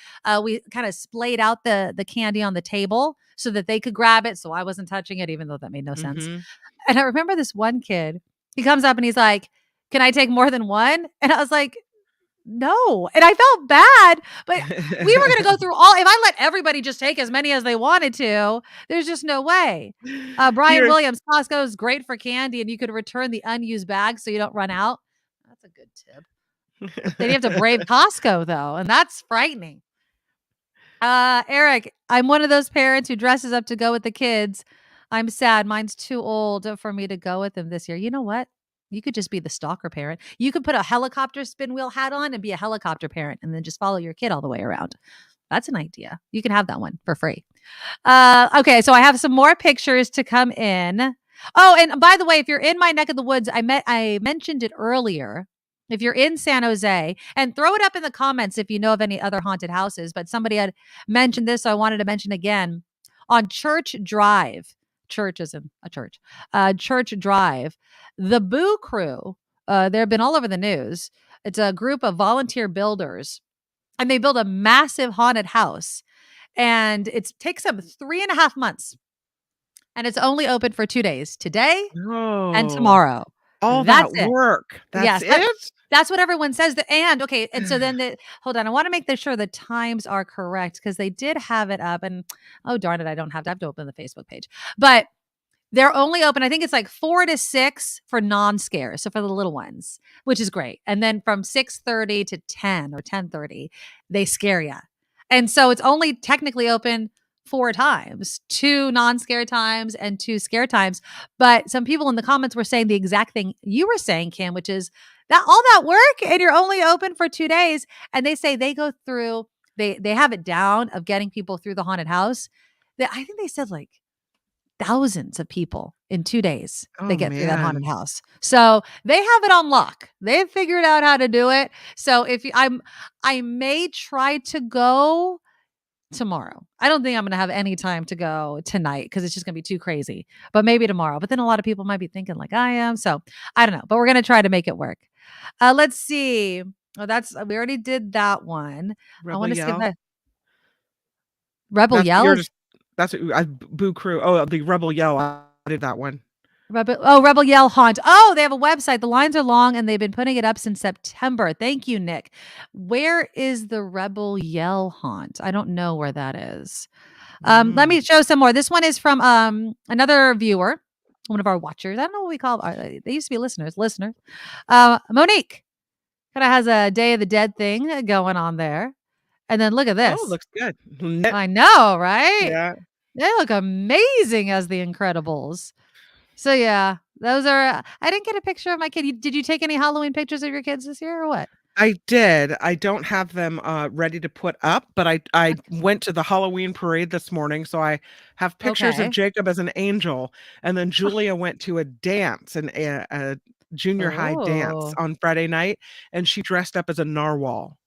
we kind of splayed out the candy on the table so that they could grab it. So I wasn't touching it, even though that made no sense. Mhm. And I remember this one kid, he comes up and he's like, "Can I take more than one?" And I was like, "No." And I felt bad, but we were going to go through if I let everybody just take as many as they wanted to, there's just no way. Brian You're- Williams, Costco is great for candy and you could return the unused bags so you don't run out. That's a good tip. Then you have to brave Costco though, and that's frightening. Eric, I'm one of those parents who dresses up to go with the kids. I'm sad. Mine's too old for me to go with them this year. You know what? You could just be the stalker parent. You could put a helicopter spin wheel hat on and be a helicopter parent and then just follow your kid all the way around. That's an idea. You can have that one for free. Okay, so I have some more pictures to come in. Oh, and by the way, if you're in my neck of the woods, I mentioned it earlier. If you're in San Jose, and throw it up in the comments if you know of any other haunted houses, but somebody had mentioned this, so I wanted to mention again. On Church Drive, church isn't a church, Church Drive, the Boo Crew, they've been all over the news. It's a group of volunteer builders, and they build a massive haunted house, and it takes them 3.5 months, and it's only open for 2 days, today and Oh, tomorrow. all That's that it. work. That's Yes, it? that's what everyone says. Okay, and so then hold on, I want to make sure the times are correct because they did have it up, and oh darn it, I have to open the Facebook page. But they're only open, I think it's like 4 to 6 for non-scares, so for the little ones, which is great. And then from 6:30 to 10 or 10:30, they scare you. And so it's only technically open 4 times, 2 non-scare times and 2 scare times. But some people in the comments were saying the exact thing you were saying, Kim, which is that all that work and you're only open for 2 days. And they say they go through, they have it down of getting people through the haunted house. I think they said like thousands of people in 2 days they Oh, get through that haunted man. house. So they have it on lock. They've figured out how to do it. So I may try to go tomorrow. I don't think I'm going to have any time to go tonight because it's just going to be too crazy, but maybe tomorrow. But then a lot of people might be thinking like I am. So I don't know, but we're going to try to make it work. Let's see. Oh, we already did that one. I Rebel want to see Yell. that Rebel That's Yell. you're just that's Boo Crew. Oh, the Rebel Yell. I did that one. Rebel Yell Haunt. Oh, they have a website. The lines are long and they've been putting it up since September. Thank you, Nick. Where is the Rebel Yell Haunt? I don't know where that is. Let me show some more. This one is from another viewer, one of our watchers. I don't know what we call they used to be listeners. Monique kind of has a Day of the Dead thing going on there. And then look at this. Oh, looks good. I know, right? Yeah. They look amazing as the Incredibles. So yeah, those are. I didn't get a picture of my kid. Did you take any Halloween pictures of your kids this year or what? I did. I don't have them ready to put up, but I went to the Halloween parade this morning, so I have pictures of Okay. Jacob as an angel, and then Julia went to a dance, a junior high dance Oh, on Friday night, and she dressed up as a narwhal.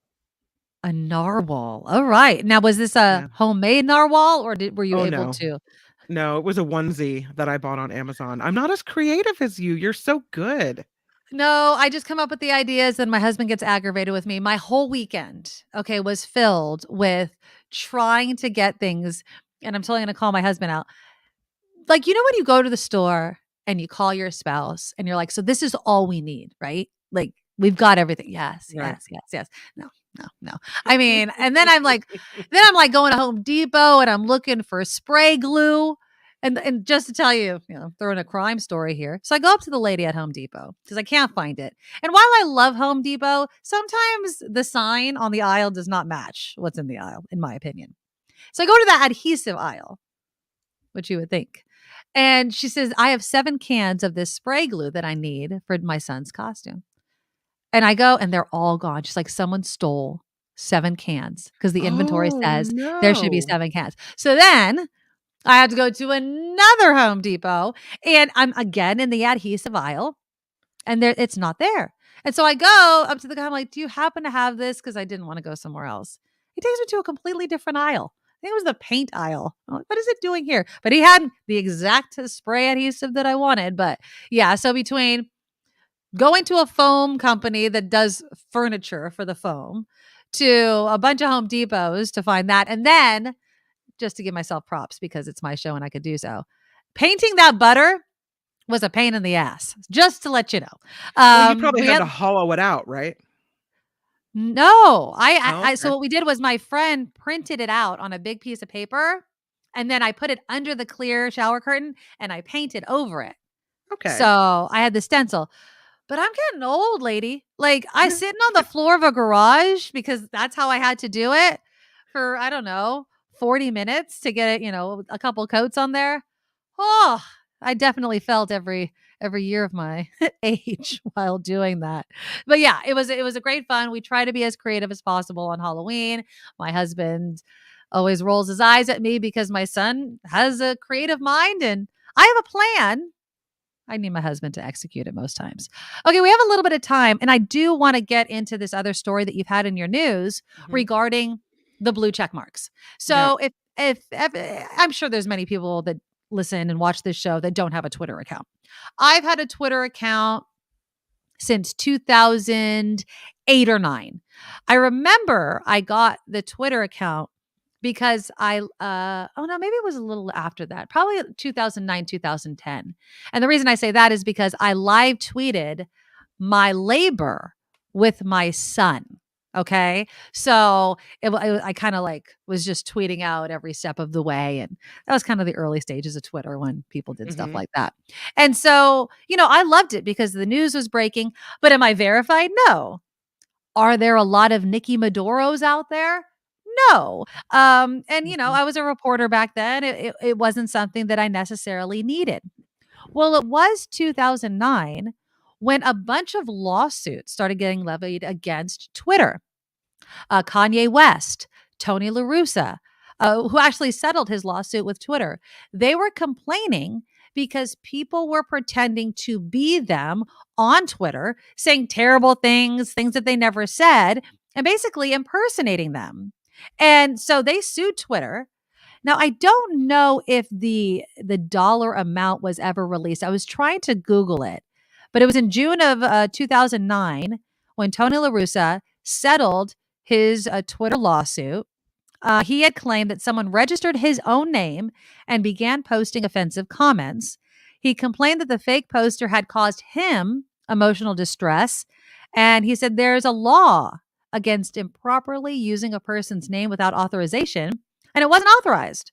a narwhal. All right. Now, was this a Yeah. homemade narwhal, or were you Oh able no. to? No, it was a onesie that I bought on Amazon. I'm not as creative as you. You're so good. No, I just come up with the ideas, and my husband gets aggravated with me. My whole weekend, okay, was filled with trying to get things, and I'm totally gonna call my husband out. Like, when you go to the store and you call your spouse and you're like, "So this is all we need, right? Like, we've got everything." Yes, Right. yes, yes, yes. No, no, no. I mean, and then I'm like going to Home Depot and I'm looking for spray glue. And just to tell you, throwing a crime story here. So I go up to the lady at Home Depot because I can't find it. And while I love Home Depot, sometimes the sign on the aisle does not match what's in the aisle, in my opinion. So I go to the adhesive aisle, which you would think. And she says, I have 7 cans of this spray glue that I need for my son's costume. And I go, and they're all gone. She's like, someone stole 7 cans because the inventory Oh says there should be no. 7 cans. So then I had to go to another Home Depot, and I'm again in the adhesive aisle, and it's not there. And so I go up to the guy. I'm like, do you happen to have this? Because I didn't want to go somewhere else. He takes me to a completely different aisle. I think it was the paint aisle. I'm like, what is it doing here? But he had the exact spray adhesive that I wanted. But yeah, so between going to a foam company that does furniture for the foam to a bunch of Home Depots to find that, and then just to give myself props because it's my show and I could do so, painting that butter was a pain in the ass, just to let you know. Well, you probably We had had to hollow it out, right? No, Oh, so okay. what we did was my friend printed it out on a big piece of paper, and then I put it under the clear shower curtain and I painted over it. Okay. So I had the stencil, but I'm getting old, lady. Like, I sitting on the floor of a garage because that's how I had to do it for, I don't know, 40 minutes to get it, a couple coats on there. Oh, I definitely felt every year of my age while doing that. But yeah, it was a great fun. We try to be as creative as possible on Halloween. My husband always rolls his eyes at me because my son has a creative mind and I have a plan. I need my husband to execute it most times. Okay, we have a little bit of time, and I do want to get into this other story that you've had in your news regarding the blue check marks. So if I'm sure there's many people that listen and watch this show that don't have a Twitter account. I've had a Twitter account since 2008 or 9. I remember I got the Twitter account because maybe it was a little after that, probably 2009, 2010. And the reason I say that is because I live tweeted my labor with my son. Okay. So I kind of was just tweeting out every step of the way. And that was kind of the early stages of Twitter when people did stuff like that. And so, I loved it because the news was breaking, but am I verified? No. Are there a lot of Nikki Medoros out there? No. And I was a reporter back then. It wasn't something that I necessarily needed. Well, it was 2009 when a bunch of lawsuits started getting levied against Twitter. Kanye West, Tony La Russa, who actually settled his lawsuit with Twitter, they were complaining because people were pretending to be them on Twitter, saying terrible things that they never said, and basically impersonating them. And so they sued Twitter. Now, I don't know if the dollar amount was ever released. I was trying to Google it, but it was in June of 2009 when Tony La Russa settled his Twitter lawsuit. He had claimed that someone registered his own name and began posting offensive comments. He complained that the fake poster had caused him emotional distress. And he said there's a law against improperly using a person's name without authorization. And it wasn't authorized.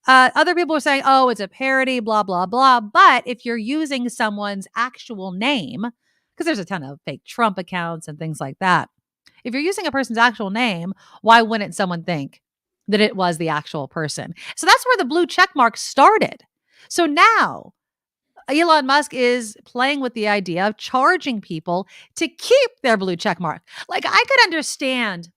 Other people were saying, oh, it's a parody, blah, blah, blah. But if you're using someone's actual name, because there's a ton of fake Trump accounts and things like that, If you're using a person's actual name, why wouldn't someone think that it was the actual person? So that's where the blue check mark started. So now Elon Musk is playing with the idea of charging people to keep their blue check mark. Like, I could understand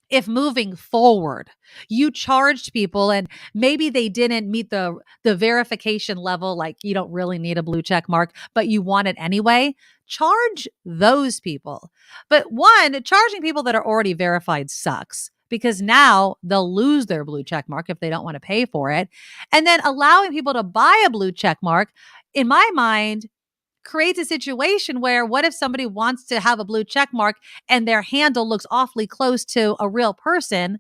if moving forward you charged people and maybe they didn't meet the verification level, like you don't really need a blue check mark, but you want it anyway, charge those people. But one, charging people that are already verified sucks, because now they'll lose their blue check mark if they don't want to pay for it. And then allowing people to buy a blue check mark, in my mind, creates a situation where, what if somebody wants to have a blue check mark and their handle looks awfully close to a real person?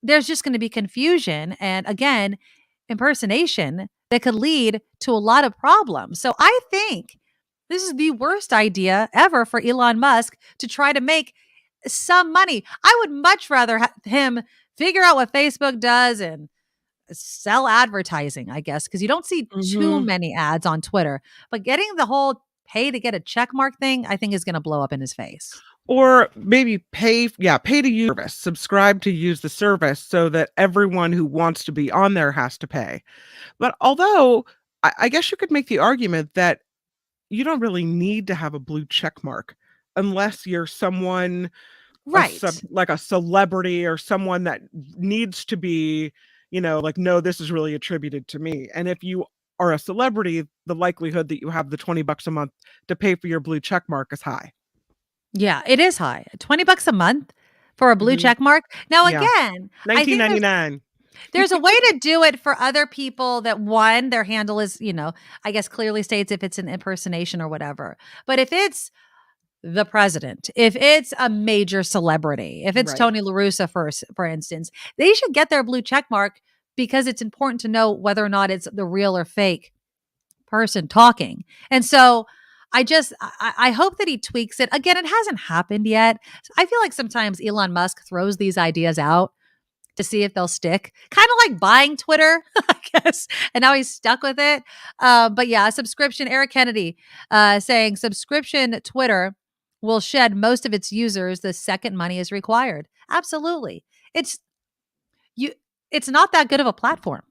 There's just going to be confusion and, again, impersonation that could lead to a lot of problems. So I think this is the worst idea ever for Elon Musk to try to make some money. I would much rather him figure out what Facebook does and sell advertising, I guess, because you don't see too many ads on Twitter. But getting the whole pay to get a check mark thing, I think is going to blow up in his face. Or maybe pay to use service, subscribe to use the service so that everyone who wants to be on there has to pay. But although I guess you could make the argument that you don't really need to have a blue check mark unless you're someone, right, like a celebrity or someone that needs to be, like, no, this is really attributed to me. And if you are a celebrity, the likelihood that you have the $20 a month to pay for your blue check mark is high. Yeah, it is high. $20 a month for a blue check mark. Now, again, $19.99. There's a way to do it for other people that, one, their handle is, I guess clearly states if it's an impersonation or whatever. But if it's the president, if it's a major celebrity, if it's Tony La Russa, for instance, they should get their blue check mark, because it's important to know whether or not it's the real or fake person talking. And so I hope that he tweaks it. Again, it hasn't happened yet. I feel like sometimes Elon Musk throws these ideas out to see if they'll stick, kind of like buying Twitter, I guess. And now he's stuck with it. But yeah, subscription, Eric Kennedy saying subscription Twitter will shed most of its users the second money is required. Absolutely. It's not that good of a platform.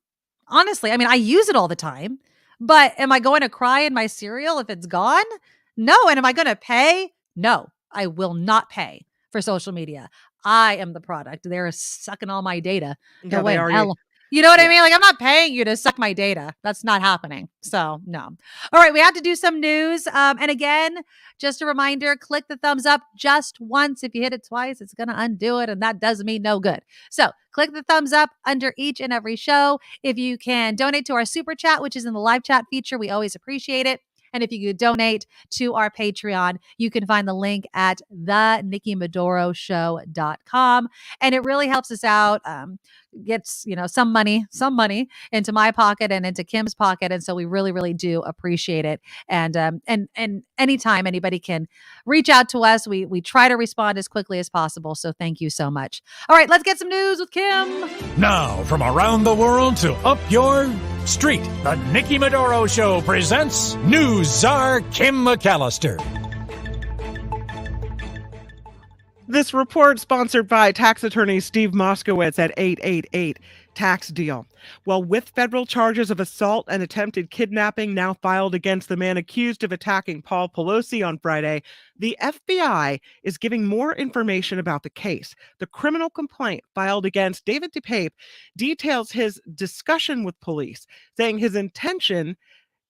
Honestly, I mean, I use it all the time. But am I going to cry in my cereal if it's gone? No. And am I going to pay? No, I will not pay for social media. I am the product. They're sucking all my data. Yeah, they are. You know what I mean? Like, I'm not paying you to suck my data. That's not happening. So no. All right. We have to do some news. And again, just a reminder, click the thumbs up just once. If you hit it twice, it's going to undo it. And that does me no good. So click the thumbs up under each and every show. If you can donate to our super chat, which is in the live chat feature, we always appreciate it. And if you could donate to our Patreon, you can find the link at thenikkimedoroshow.com. And it really helps us out. Gets, some money into my pocket and into Kim's pocket. And so we really, really do appreciate it. And anytime anybody can reach out to us, we try to respond as quickly as possible. So thank you so much. All right, let's get some news with Kim. Now, from around the world to up your street, the Nikki Medoro Show presents News Czar Kim McAllister. This report sponsored by tax attorney Steve Moskowitz at 888 Tax Deal. Well, with federal charges of assault and attempted kidnapping now filed against the man accused of attacking Paul Pelosi on Friday, the FBI is giving more information about the case. The criminal complaint filed against David DePape details his discussion with police, saying his intention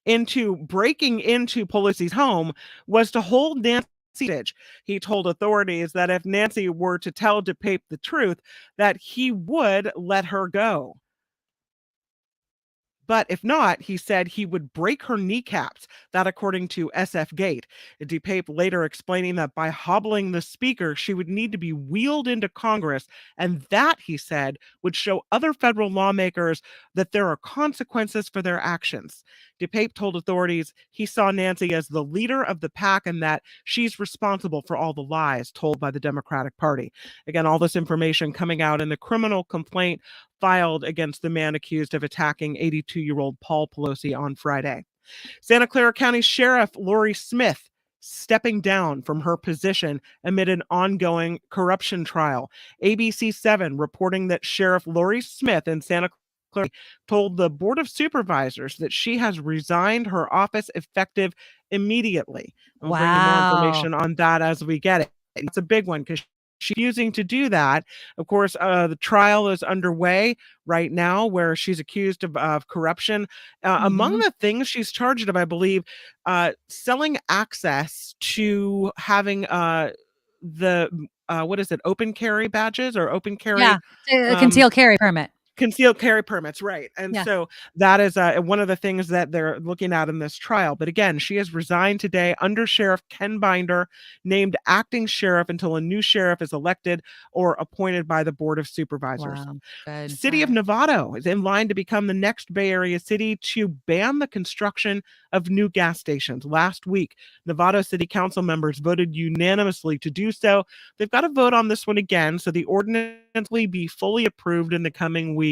into breaking into Pelosi's home was to hold Nancy hostage. He told authorities that if Nancy were to tell DePape the truth, that he would let her go. But if not, he said he would break her kneecaps, that according to SF Gate. DePape later explaining that by hobbling the speaker, she would need to be wheeled into Congress, and that, he said, would show other federal lawmakers that there are consequences for their actions. DePape told authorities he saw Nancy as the leader of the pack and that she's responsible for all the lies told by the Democratic Party. Again, all this information coming out in the criminal complaint filed against the man accused of attacking 82-year-old Paul Pelosi on Friday. Santa Clara County Sheriff Lori Smith stepping down from her position amid an ongoing corruption trial. ABC7 reporting that Sheriff Lori Smith in Santa Clara told the Board of Supervisors that she has resigned her office effective immediately. I'll bring you more information on that as we get it. It's a big one because she's refusing to do that. Of course, the trial is underway right now where she's accused of corruption. Among the things she's charged of, I believe, selling access to having the what is it, open carry badges or open carry? Yeah, a concealed carry permit. Concealed carry permits, right. And Yeah. so that is one of the things that they're looking at in this trial. But again, she has resigned today. Under Sheriff Ken Binder, named acting sheriff until a new sheriff is elected or appointed by the Board of Supervisors. Wow, good. City of Novato is in line to become the next Bay Area city to ban the construction of new gas stations. Last week, Novato City Council members voted unanimously to do so. They've got to vote on this one again, so the ordinance will be fully approved in the coming weeks.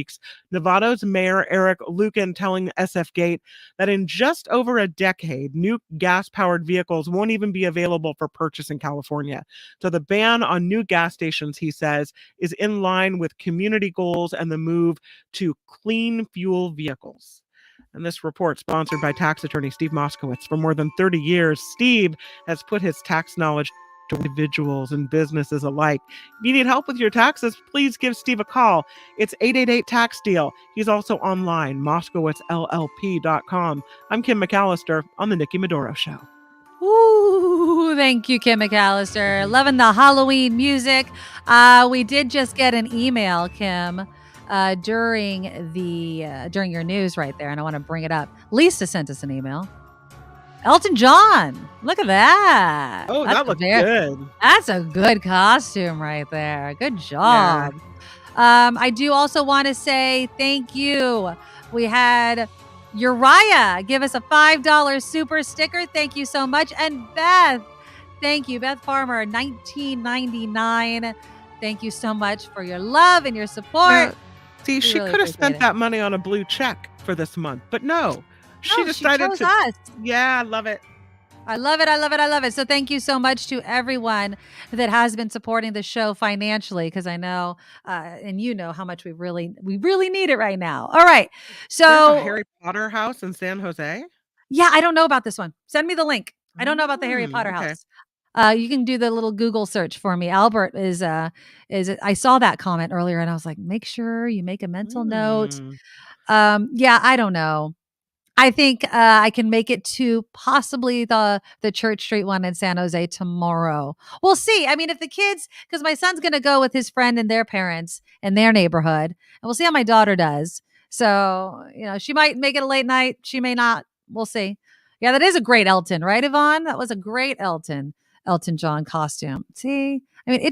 Novato's Mayor Eric Lucan telling SF Gate that in just over a decade, new gas-powered vehicles won't even be available for purchase in California. So the ban on new gas stations, he says, is in line with community goals and the move to clean fuel vehicles. And this report, sponsored by tax attorney Steve Moskowitz. For more than 30 years, Steve has put his tax knowledge to individuals and businesses alike. If you need help with your taxes, please give Steve a call. It's 888-TAX-DEAL. He's also online, MoskowitzLLP.com. I'm Kim McAllister on The Nikki Medoro Show. Ooh, thank you, Kim McAllister. Loving the Halloween music. We did just get an email, Kim, during your news right there, and I want to bring it up. Lisa sent us an email. Elton John, look at that. Oh, that looks good. That's a good costume right there. Good job. Yeah. I do also want to say thank you. We had Uriah give us a $5 super sticker. Thank you so much. And Beth, thank you. Beth Farmer, 1999. Thank you so much for your love and your support. See, she could have spent that money on a blue check for this month, but no. She decided chose us. Yeah, I love it. I love it. I love it. I love it. So thank you so much to everyone that has been supporting the show financially, because I know, and you know how much we really need it right now. All right. So there's a Harry Potter house in San Jose. Yeah, I don't know about this one. Send me the link. I don't know about the Harry Potter house. You can do the little Google search for me. Albert is I saw that comment earlier and I was like, make sure you make a mental note. Yeah, I don't know. I think I can make it to possibly the Church Street one in San Jose tomorrow. We'll see. I mean, if the kids, because my son's going to go with his friend and their parents in their neighborhood, and we'll see how my daughter does. So, she might make it a late night. She may not. We'll see. Yeah, that is a great Elton, right, Yvonne? That was a great Elton John costume. See, I mean,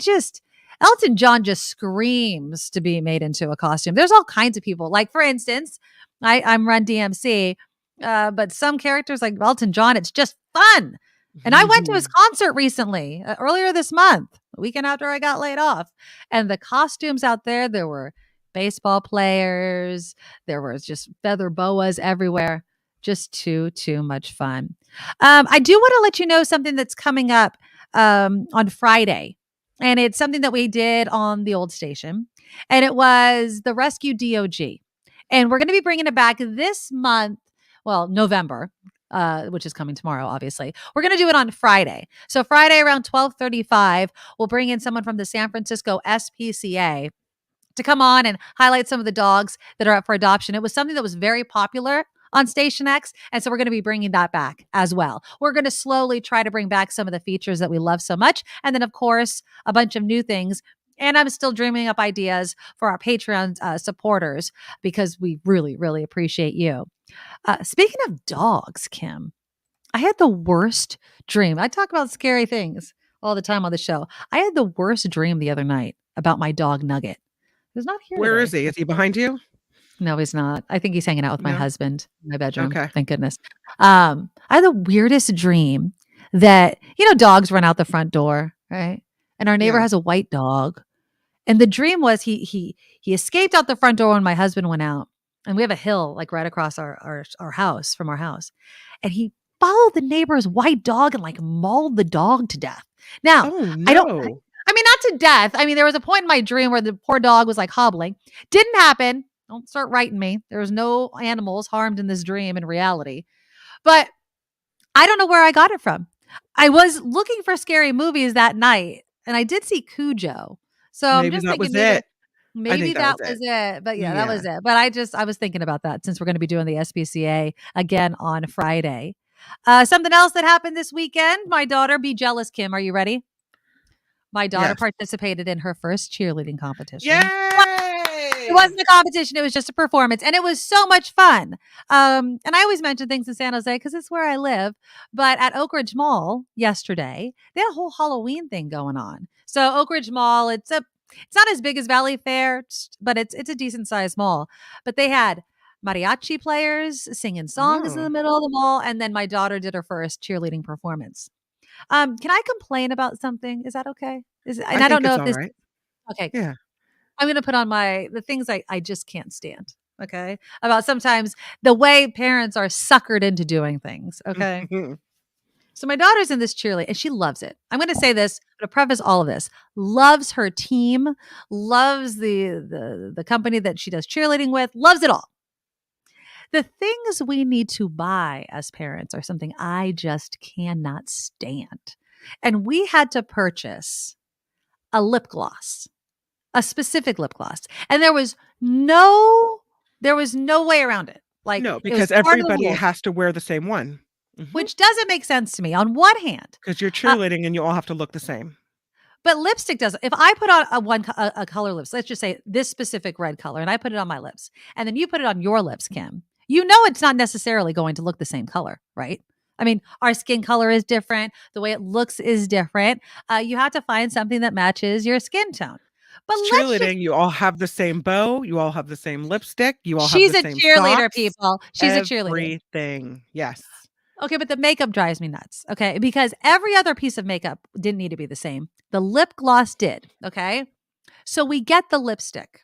Elton John just screams to be made into a costume. There's all kinds of people. Like, for instance, I'm Run DMC. But some characters like Elton John, it's just fun. And I went to his concert recently, earlier this month, the weekend after I got laid off. And the costumes out there were baseball players. There was just feather boas everywhere. Just too much fun. I do want to let you know something that's coming up on Friday. And it's something that we did on the old station. And it was the Rescue DOG. And we're going to be bringing it back this month. Well, November, which is coming tomorrow, obviously. We're going to do it on Friday. So Friday around 12:35, we'll bring in someone from the San Francisco SPCA to come on and highlight some of the dogs that are up for adoption. It was something that was very popular on Station X, and so we're going to be bringing that back as well. We're going to slowly try to bring back some of the features that we love so much, and then, of course, a bunch of new things. And I'm still dreaming up ideas for our Patreon supporters, because we really, really appreciate you. Speaking of dogs, Kim, I had the worst dream. I talk about scary things all the time on the show. I had the worst dream the other night about my dog Nugget. He's not here. Where today. is he? Is he behind you? No, he's not. I think he's hanging out with my husband in my bedroom. Okay. Thank goodness. I had the weirdest dream that, dogs run out the front door, right? And our neighbor has a white dog. And the dream was he escaped out the front door when my husband went out. And we have a hill like right across our house from our house. And he followed the neighbor's white dog and like mauled the dog to death. Now, Oh I no. mean, not to death. I mean, there was a point in my dream where the poor dog was like hobbling. Didn't happen. Don't start writing me. There was no animals harmed in this dream in reality. But I don't know where I got it from. I was looking for scary movies that night, and I did see Cujo. So I'm Maybe just that thinking was it. maybe think that that was was it. But yeah, that Yeah. was it. But I was thinking about that since we're going to be doing the SPCA again on Friday. Something else that happened this weekend. My daughter, be jealous, Kim. Are you ready? My daughter Yes. participated in her first cheerleading competition. Yay! It wasn't a competition. It was just a performance. And it was so much fun. And I always mention things in San Jose because it's where I live. But at Oak Ridge Mall yesterday, they had a whole Halloween thing going on. So Oak Ridge Mall, it's not as big as Valley Fair, but it's a decent sized mall. But they had mariachi players singing songs in Oh. the middle of the mall. And then my daughter did her first cheerleading performance. Can I complain about something? Is that okay? I don't think know it's if all this. right. Okay. Yeah. I'm going to put on the things I just can't stand. Okay. About sometimes the way parents are suckered into doing things. Okay. So my daughter's in this cheerleading and she loves it. I'm going to say this to preface all of this. Loves her team, loves the company that she does cheerleading with, loves it all. The things we need to buy as parents are something I just cannot stand. And we had to purchase a lip gloss, a specific lip gloss. And there was no way around it. Like No, it was because part of the everybody rules, has to wear the same one. which doesn't make sense to me on one hand. Because you're cheerleading and you all have to look the same. But lipstick doesn't. If I put on a color lips, let's just say this specific red color, and I put it on my lips, and then you put it on your lips, Kim, you know it's not necessarily going to look the same color, right? I mean, our skin color is different. The way it looks is different. You have to find something that matches your skin tone. But It's let's just. cheerleading. You all have the same bow. You all have the same lipstick. You all have She's the a same cheerleader, socks. people. She's a cheerleader. Everything. Yes. Okay, but the makeup drives me nuts. Okay, because every other piece of makeup didn't need to be the same. The lip gloss did. Okay, so we get the lipstick.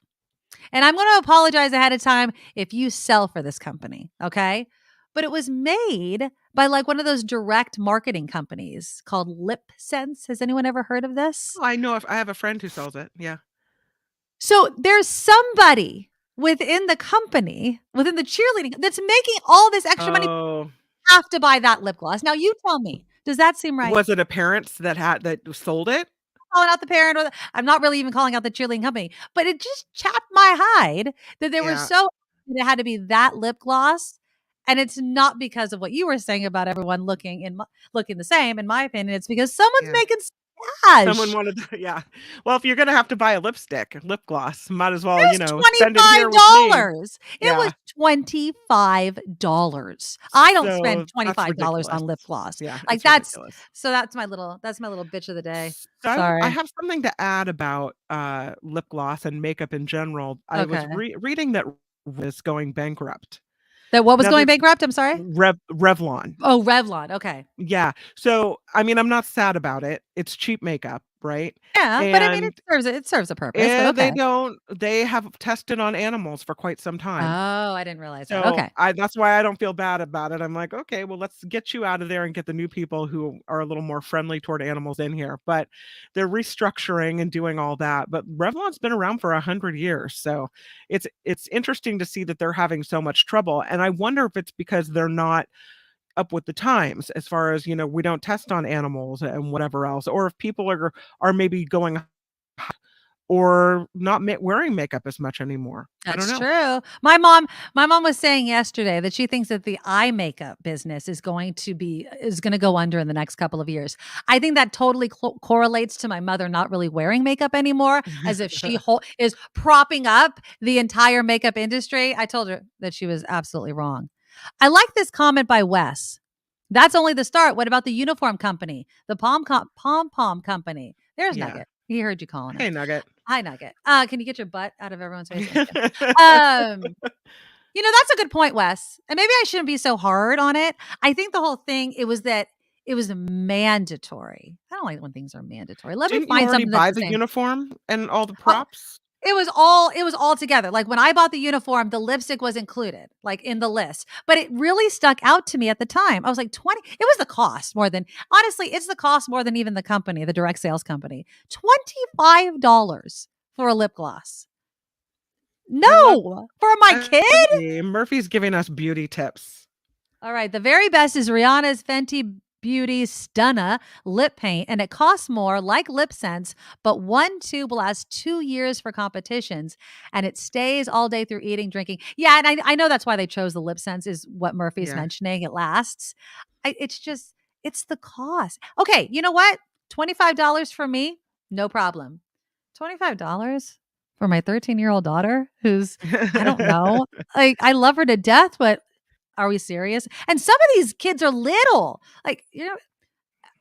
And I'm going to apologize ahead of time if you sell for this company, okay? But it was made by like one of those direct marketing companies called Lip Sense. Has anyone ever heard of this? Oh, I know. If I have a friend who sells it. Yeah. So there's somebody within the company, within the cheerleading, that's making all this extra money. Oh. Have to buy that lip gloss. Now you tell me, does that seem right? Was it a parents that sold it? Calling out the parent, or I'm not really even calling out the cheerleading company, but it just chapped my hide that they were so it had to be that lip gloss. And it's not because of what you were saying about everyone looking the same. In my opinion, it's because someone's making cash. Someone wanted to, yeah. Well, if you're gonna have to buy a lip gloss, might as well, it was spend it here with me. It was $25. I don't spend $25 on lip gloss. Yeah, like that's my little bitch of the day. So Sorry. I have something to add about lip gloss and makeup in general. I was reading that is going bankrupt. That what was going bankrupt? I'm sorry? Revlon. Oh, Revlon. Okay. Yeah. So, I mean, I'm not sad about it. It's cheap makeup, right? Yeah, but I mean, it serves a purpose. But okay. They have tested on animals for quite some time. Oh, I didn't realize that. So Okay. that's why I don't feel bad about it. I'm like, okay, well, let's get you out of there and get the new people who are a little more friendly toward animals in here. But they're restructuring and doing all that. But Revlon's been around for 100 years. So it's interesting to see that they're having so much trouble. And I wonder if it's because they're not up with the times as far as, we don't test on animals and whatever else, or if people are maybe going or not wearing makeup as much anymore. That's I don't know. true. My mom was saying yesterday that she thinks that the eye makeup business is going to go under in the next couple of years. I think that totally correlates to my mother not really wearing makeup anymore, as if she is propping up the entire makeup industry. I told her that she was absolutely wrong. I like this comment by Wes. That's only the start. What about the uniform company, the pom pom company? There's Nugget. He heard you calling her. Hey, Nugget. Hi, Nugget. Can you get your butt out of everyone's face? That's a good point, Wes. And maybe I shouldn't be so hard on it. I think the whole thing, it was mandatory. I don't like when things are mandatory. Let me find something buy that's the same. uniform and all the props. it was all together. Like when I bought the uniform, the lipstick was included, like in the list. But it really stuck out to me at the time. I was like, 20, it was the cost more than, honestly, it's the cost more than even the company, the direct sales company. $25 for a lip gloss. No, for my kid? Murphy's giving us beauty tips. All right. The very best is Rihanna's Fenty Beauty Stunna lip paint, and it costs more, like Lip Sense, but one tube will last 2 years for competitions, and it stays all day through eating, drinking. Yeah, and I know that's why they chose the Lip Sense, is what Murphy's mentioning. It lasts. It's the cost. Okay, you know what? $25 for me, no problem. $25 for my 13-year-old daughter, who's, I don't know, like, I love her to death, but are we serious? And some of these kids are little. Like,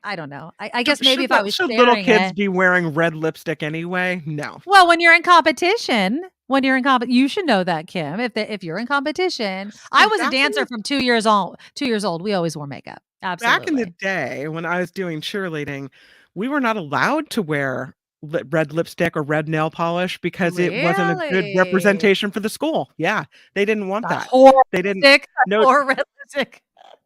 I don't know. I guess maybe if I was should sharing little kids it, be wearing red lipstick anyway? No. well, when you're in competition, you should know that, Kim. If you're in competition, I was a dancer from 2 years old. 2 years old, we always wore makeup. Absolutely. Back in the day when I was doing cheerleading, we were not allowed to wear red lipstick or red nail polish because it wasn't a good Really? representation for the school. Yeah, they didn't want That's that. horrific. They didn't. That's No, horrific.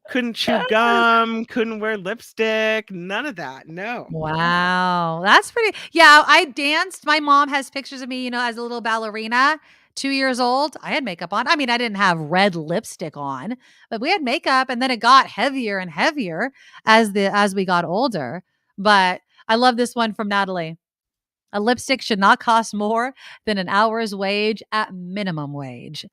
couldn't chew gum, couldn't wear lipstick, none of that. No. Wow. That's pretty. Yeah, I danced. My mom has pictures of me, as a little ballerina, 2 years old. I had makeup on. I mean, I didn't have red lipstick on, but we had makeup, and then it got heavier and heavier as we got older. But I love this one from Natalie. A lipstick should not cost more than an hour's wage at minimum wage.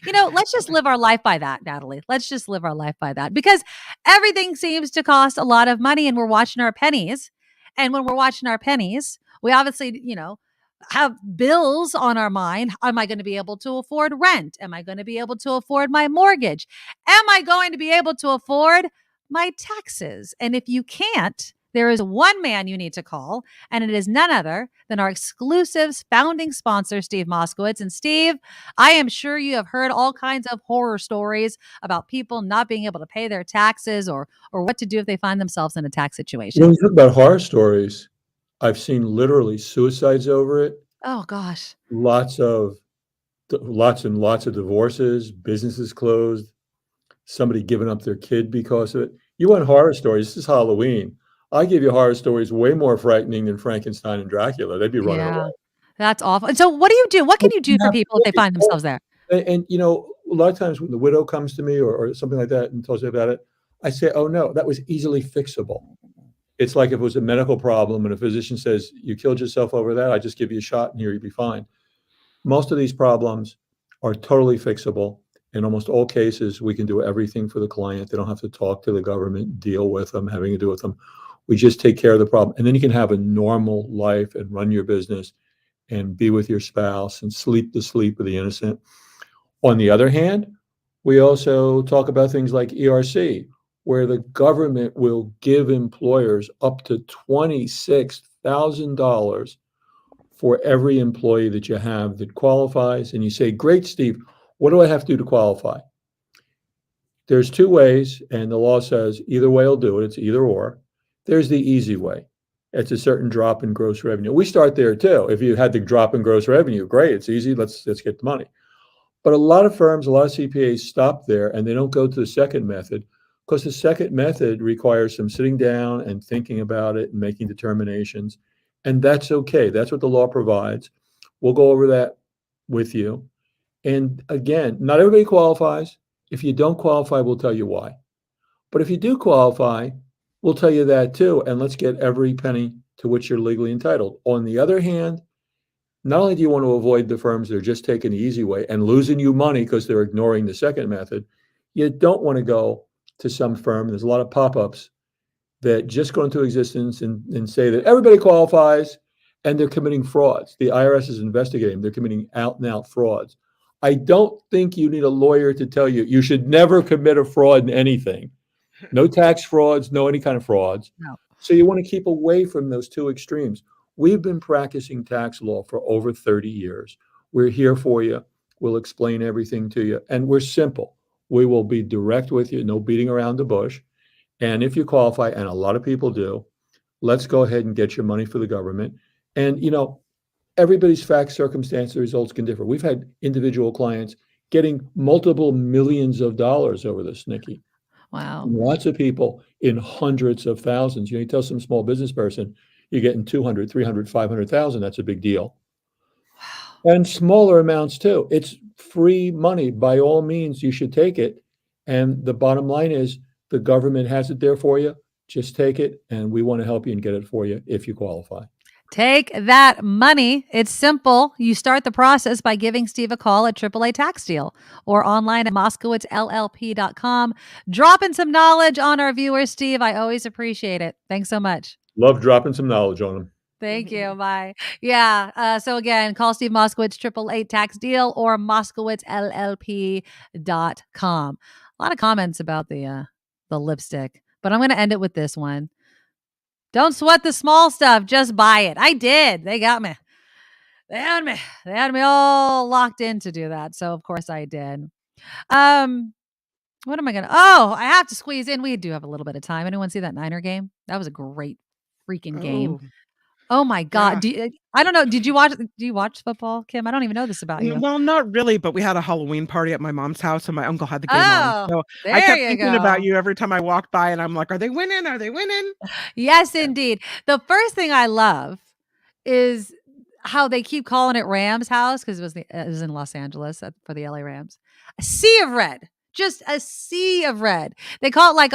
Let's just live our life by that, Natalie. Let's just live our life by that, because everything seems to cost a lot of money, and we're watching our pennies. And when we're watching our pennies, we obviously, have bills on our mind. Am I going to be able to afford rent? Am I going to be able to afford my mortgage? Am I going to be able to afford my taxes? And if you can't, there is one man you need to call, and it is none other than our exclusive founding sponsor, Steve Moskowitz. And Steve, I am sure you have heard all kinds of horror stories about people not being able to pay their taxes or what to do if they find themselves in a tax situation. When you talk about horror stories, I've seen literally suicides over it. Oh gosh. Lots and lots of divorces, businesses closed, somebody giving up their kid because of it. You want horror stories? This is Halloween. I give you horror stories way more frightening than Frankenstein and Dracula. They'd be running away. That's awful. And so what do you do? What can you do for people if they find themselves there? And a lot of times when the widow comes to me or something like that and tells me about it, I say, oh no, that was easily fixable. It's like if it was a medical problem and a physician says, you killed yourself over that, I just give you a shot and here you'll be fine. Most of these problems are totally fixable. In almost all cases, we can do everything for the client. They don't have to talk to the government, deal with them, having to do with them. We just take care of the problem. And then you can have a normal life and run your business and be with your spouse and sleep the sleep of the innocent. On the other hand, we also talk about things like ERC, where the government will give employers up to $26,000 for every employee that you have that qualifies. And you say, great, Steve, what do I have to do to qualify? There's two ways, and the law says either way will do it. It's either or. There's the easy way. It's a certain drop in gross revenue. We start there too. If you had the drop in gross revenue, great, it's easy. Let's get the money. But a lot of firms, a lot of CPAs stop there and they don't go to the second method because the second method requires some sitting down and thinking about it and making determinations. And that's okay. That's what the law provides. We'll go over that with you. And again, not everybody qualifies. If you don't qualify, we'll tell you why. But if you do qualify, we'll tell you that too. And let's get every penny to which you're legally entitled. On the other hand, not only do you want to avoid the firms that are just taking the easy way and losing you money because they're ignoring the second method, you don't want to go to some firm. There's a lot of pop-ups that just go into existence and say that everybody qualifies and they're committing frauds. The IRS is investigating. They're committing out-and-out frauds. I don't think you need a lawyer to tell you you should never commit a fraud in anything. No tax frauds, no any kind of frauds. No. So you want to keep away from those two extremes. We've been practicing tax law for over 30 years. We're here for you. We'll explain everything to you. And we're simple. We will be direct with you, no beating around the bush. And if you qualify, and a lot of people do, let's go ahead and get your money for the government. And, everybody's facts, circumstance, the results can differ. We've had individual clients getting multiple millions of dollars over this, Nikki. Wow. And lots of people in hundreds of thousands. You tell some small business person you're getting 200, 300, 500,000. That's a big deal. Wow. And smaller amounts too. It's free money. By all means, you should take it. And the bottom line is the government has it there for you. Just take it. And we want to help you and get it for you if you qualify. Take that money. It's simple. You start the process by giving Steve a call at AAA Tax Deal or online at moskowitzllp.com. Dropping some knowledge on our viewers, Steve. I always appreciate it. Thanks so much. Love dropping some knowledge on them. Thank you. Bye. Yeah. So again, call Steve Moskowitz, 888 Tax Deal or moskowitzllp.com. A lot of comments about the lipstick, but I'm going to end it with this one. Don't sweat the small stuff. Just buy it. I did. They got me. They had me all locked in to do that. So of course I did. What am I going to, I have to squeeze in. We do have a little bit of time. Anyone see that Niner game? That was a great freaking game. Oh my God. Yeah. I don't know. Do you watch football, Kim? I don't even know this about you. Well, not really, but we had a Halloween party at my mom's house and my uncle had the game on. So I kept thinking about you every time I walked by and I'm like, are they winning? Are they winning? Yes, indeed. The first thing I love is how they keep calling it Rams House because it was in Los Angeles for the LA Rams. A sea of red. Just a sea of red. They call it like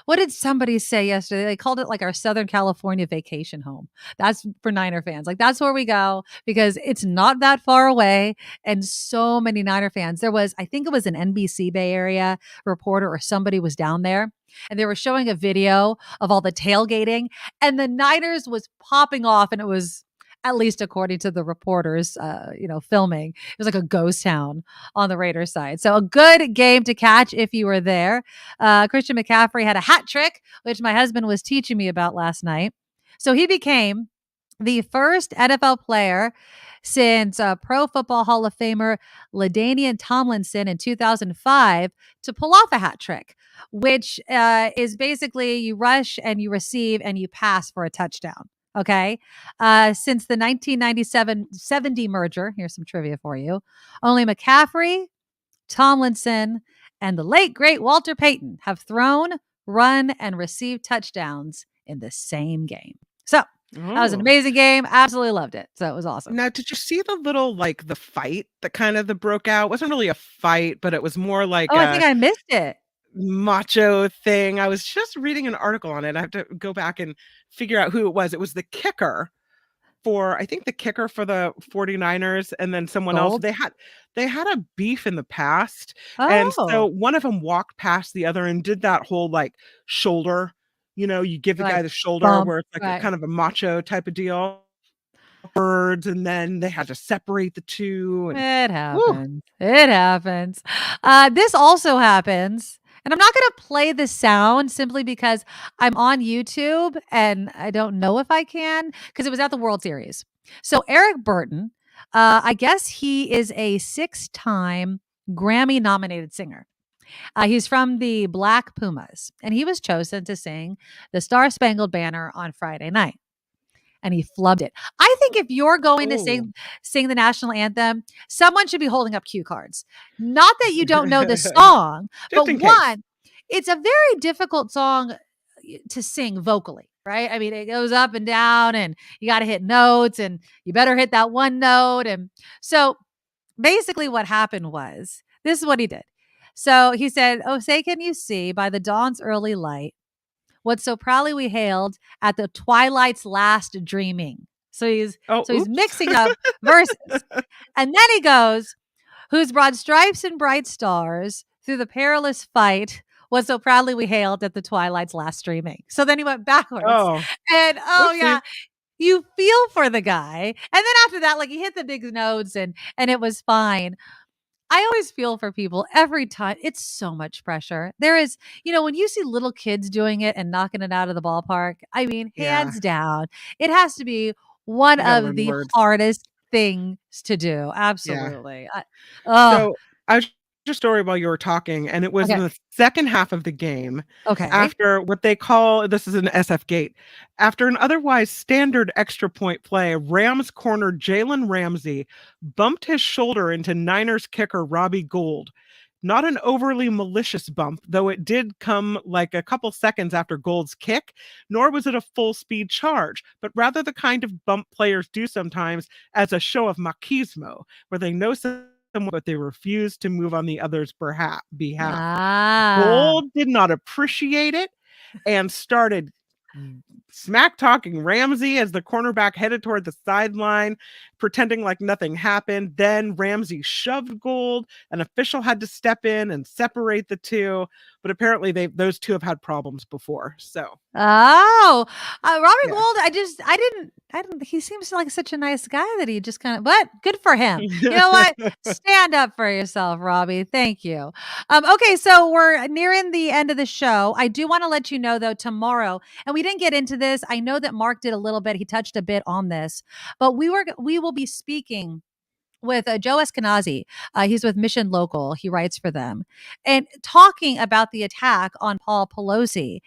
what did somebody say yesterday? They called it like our Southern California vacation home. That's for Niner fans. Like that's where we go because it's not that far away. And so many Niner fans. I think it was an NBC Bay Area reporter or somebody was down there and they were showing a video of all the tailgating and the Niners was popping off and it was, at least according to the reporters, filming. It was like a ghost town on the Raiders side. So a good game to catch if you were there. Christian McCaffrey had a hat trick, which my husband was teaching me about last night. So he became the first NFL player since Pro Football Hall of Famer LaDainian Tomlinson in 2005 to pull off a hat trick, which is basically you rush and you receive and you pass for a touchdown. Okay. Since the 1997-70 merger, here's some trivia for you. Only McCaffrey, Tomlinson, and the late, great Walter Payton have thrown, run, and received touchdowns in the same game. So that was an amazing game. Absolutely loved it. So it was awesome. Now, did you see the little, the fight that that broke out? It wasn't really a fight, but it was more like I think I missed it. Macho thing. I was just reading an article on it. I have to go back and figure out who it was. It was the kicker for the 49ers and then someone else. They had a beef in the past. And so one of them walked past the other and did that whole shoulder, you give the guy the shoulder bump, where it's a kind of a macho type of deal. Birds, and then they had to separate the two. It happens. It happens. This also happens. And I'm not going to play the sound simply because I'm on YouTube and I don't know if I can because it was at the World Series. So Eric Burton, I guess he is a 6-time Grammy nominated singer. He's from the Black Pumas and he was chosen to sing the Star Spangled Banner on Friday night. And he flubbed it. I think if you're going to sing the national anthem, someone should be holding up cue cards. Not that you don't know the song, but one, it's a very difficult song to sing vocally, right? I mean, it goes up and down and you got to hit notes and you better hit that one note. And so basically what happened was, this is what he did. So he said, "Oh, say, can you see by the dawn's early light what so proudly we hailed at the twilight's last dreaming." So he's mixing up verses. And then he goes, "Whose broad stripes and bright stars through the perilous fight was so proudly we hailed at the twilight's last streaming." So then he went backwards. And yeah, you feel for the guy. And then after that, he hit the big notes and it was fine. I always feel for people every time. It's so much pressure. There is, when you see little kids doing it and knocking it out of the ballpark, I mean, hands down, it has to be one of the hardest things to do. Absolutely. So I was a story while you were talking, and it was in Okay. the second half of the game Okay. after what they call, this is an SF gate, after an otherwise standard extra point play, Rams corner Jalen Ramsey bumped his shoulder into Niners kicker Robbie Gould. Not an overly malicious bump, though it did come like a couple seconds after Gould's kick, nor was it a full speed charge, but rather the kind of bump players do sometimes as a show of machismo, where they know someone, but they refuse to move on the other's behalf. Ah. Gould did not appreciate it and started smack talking Ramsey as the cornerback headed toward the sideline, pretending like nothing happened. Then Ramsey shoved Gould. An official had to step in and separate the two, but apparently those two have had problems before. So Oh, Robbie Yeah. Gould. I didn't. He seems like such a nice guy that he just kind of. But good for him. You know what? Stand up for yourself, Robbie. Thank you. Okay, so we're nearing the end of the show. I do want to let you know though, tomorrow, and we didn't get into this. I know that Mark did a little bit. He touched a bit on this, but we will be speaking with Joe Eskenazi. He's with Mission Local. He writes for them, and talking about the attack on Paul Pelosi.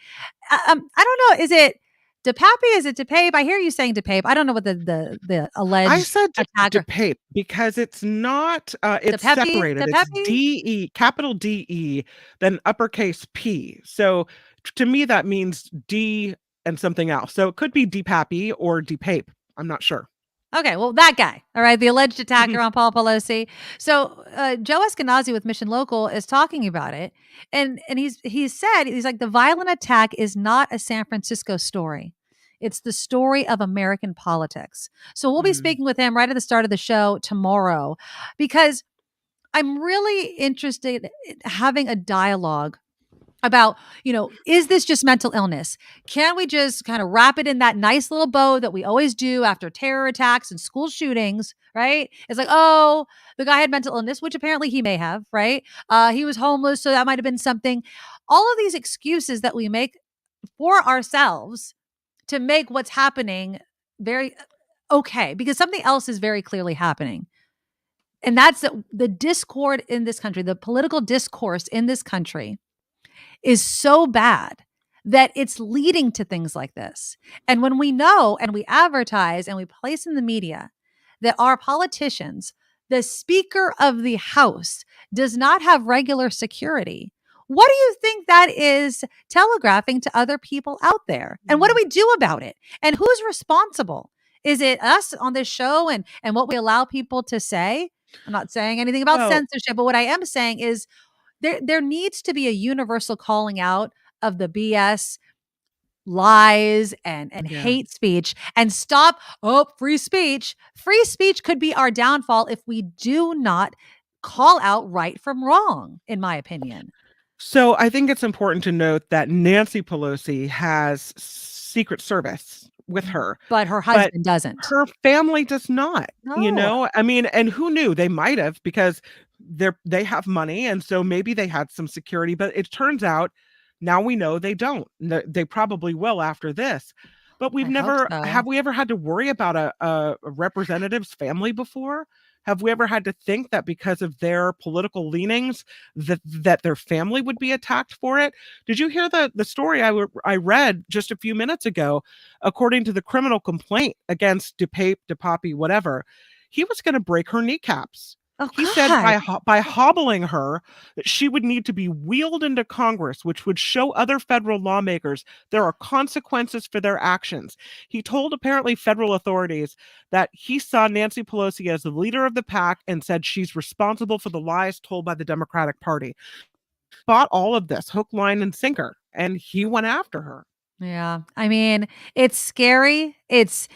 I don't know. Is it DePape? Is it DePape? I hear you saying DePape. I don't know what the alleged I said attacker. DePape because it's not, it's DePape? separated. It's DePape? D-E, capital D-E, then uppercase P. So to me, that means D and something else. So it could be DePappy or DePape. I'm not sure. Okay, well, that guy, all right, the alleged attacker on Paul Pelosi. So Joe Eskenazi with Mission Local is talking about it, and he's like, the violent attack is not a San Francisco story. It's the story of American politics. So we'll be speaking with him right at the start of the show tomorrow, because I'm really interested in having a dialogue about, is this just mental illness? Can we just kind of wrap it in that nice little bow that we always do after terror attacks and school shootings, right? It's like, oh, the guy had mental illness, which apparently he may have, right? He was homeless, so that might have been something. All of these excuses that we make for ourselves to make what's happening very okay, because something else is very clearly happening. And that's the discord in this country, the political discourse in this country is so bad that it's leading to things like this. And when we know and we advertise and we place in the media that our politicians, the Speaker of the House, does not have regular security, what do you think that is telegraphing to other people out there? And what do we do about it? And who's responsible? Is it us on this show and what we allow people to say? I'm not saying anything about censorship, but what I am saying is there needs to be a universal calling out of the BS, lies, and hate speech, and stop. Free speech. Free speech could be our downfall if we do not call out right from wrong, in my opinion. So I think it's important to note that Nancy Pelosi has Secret Service with her, but her husband doesn't. Her family does not. No. I mean, and who knew? They might have, because they have money, and so maybe they had some security. But it turns out now we know they don't. They probably will after this. But have we ever had to worry about a representative's family before? Have we ever had to think that because of their political leanings that their family would be attacked for it? Did you hear the story I read just a few minutes ago? According to the criminal complaint against DePape, whatever, he was going to break her kneecaps. He said by hobbling her, that she would need to be wheeled into Congress, which would show other federal lawmakers there are consequences for their actions. He told apparently federal authorities that he saw Nancy Pelosi as the leader of the pack and said she's responsible for the lies told by the Democratic Party. Bought all of this hook, line, and sinker, and he went after her. Yeah, I mean, it's scary. It's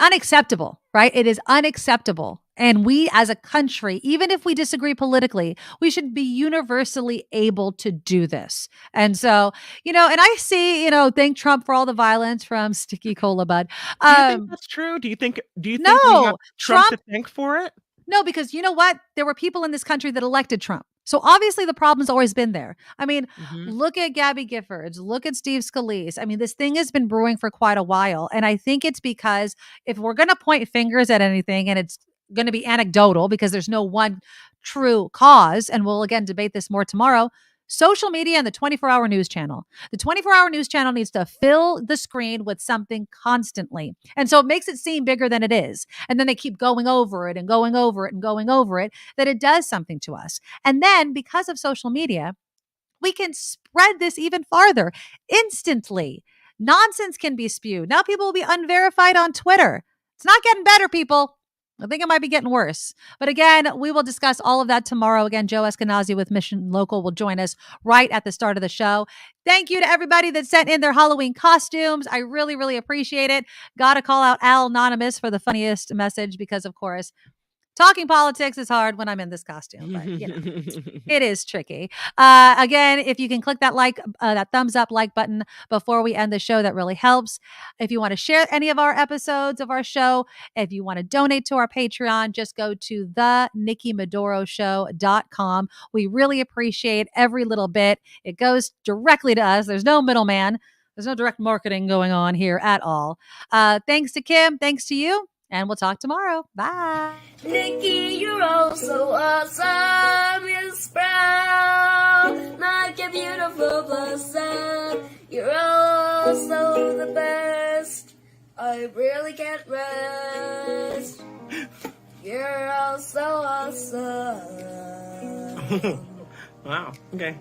unacceptable, right? It is unacceptable. And we as a country, even if we disagree politically, we should be universally able to do this. And so, and I see, thank Trump for all the violence from Sticky Cola Bud. Do you think that's true? Do you think we have Trump to thank for it? No, because you know what? There were people in this country that elected Trump. So obviously the problem's always been there. I mean, look at Gabby Giffords, look at Steve Scalise. I mean, this thing has been brewing for quite a while. And I think it's because if we're going to point fingers at anything, and it's going to be anecdotal because there's no one true cause, and we'll again debate this more tomorrow, social media and the 24-hour news channel. The 24-hour news channel needs to fill the screen with something constantly. And so it makes it seem bigger than it is. And then they keep going over it and going over it and going over it, that it does something to us. And then because of social media, we can spread this even farther instantly. Nonsense can be spewed. Now people will be unverified on Twitter. It's not getting better, people. I think it might be getting worse. But again, we will discuss all of that tomorrow. Again, Joe Eskenazi with Mission Local will join us right at the start of the show. Thank you to everybody that sent in their Halloween costumes. I really, really appreciate it. Got to call out Al Anonymous for the funniest message because, of course, talking politics is hard when I'm in this costume, but it is tricky. Again, if you can click that thumbs up like button before we end the show, that really helps. If you want to share any of our episodes of our show, if you want to donate to our Patreon, just go to thenikkimedoroshow.com. We really appreciate every little bit. It goes directly to us. There's no middleman. There's no direct marketing going on here at all. Thanks to Kim. Thanks to you. And we'll talk tomorrow. Bye. Nikki, you're all so awesome. You're proud, like a beautiful blossom. You're all so the best. I really can't rest. You're all so awesome. Wow. Okay.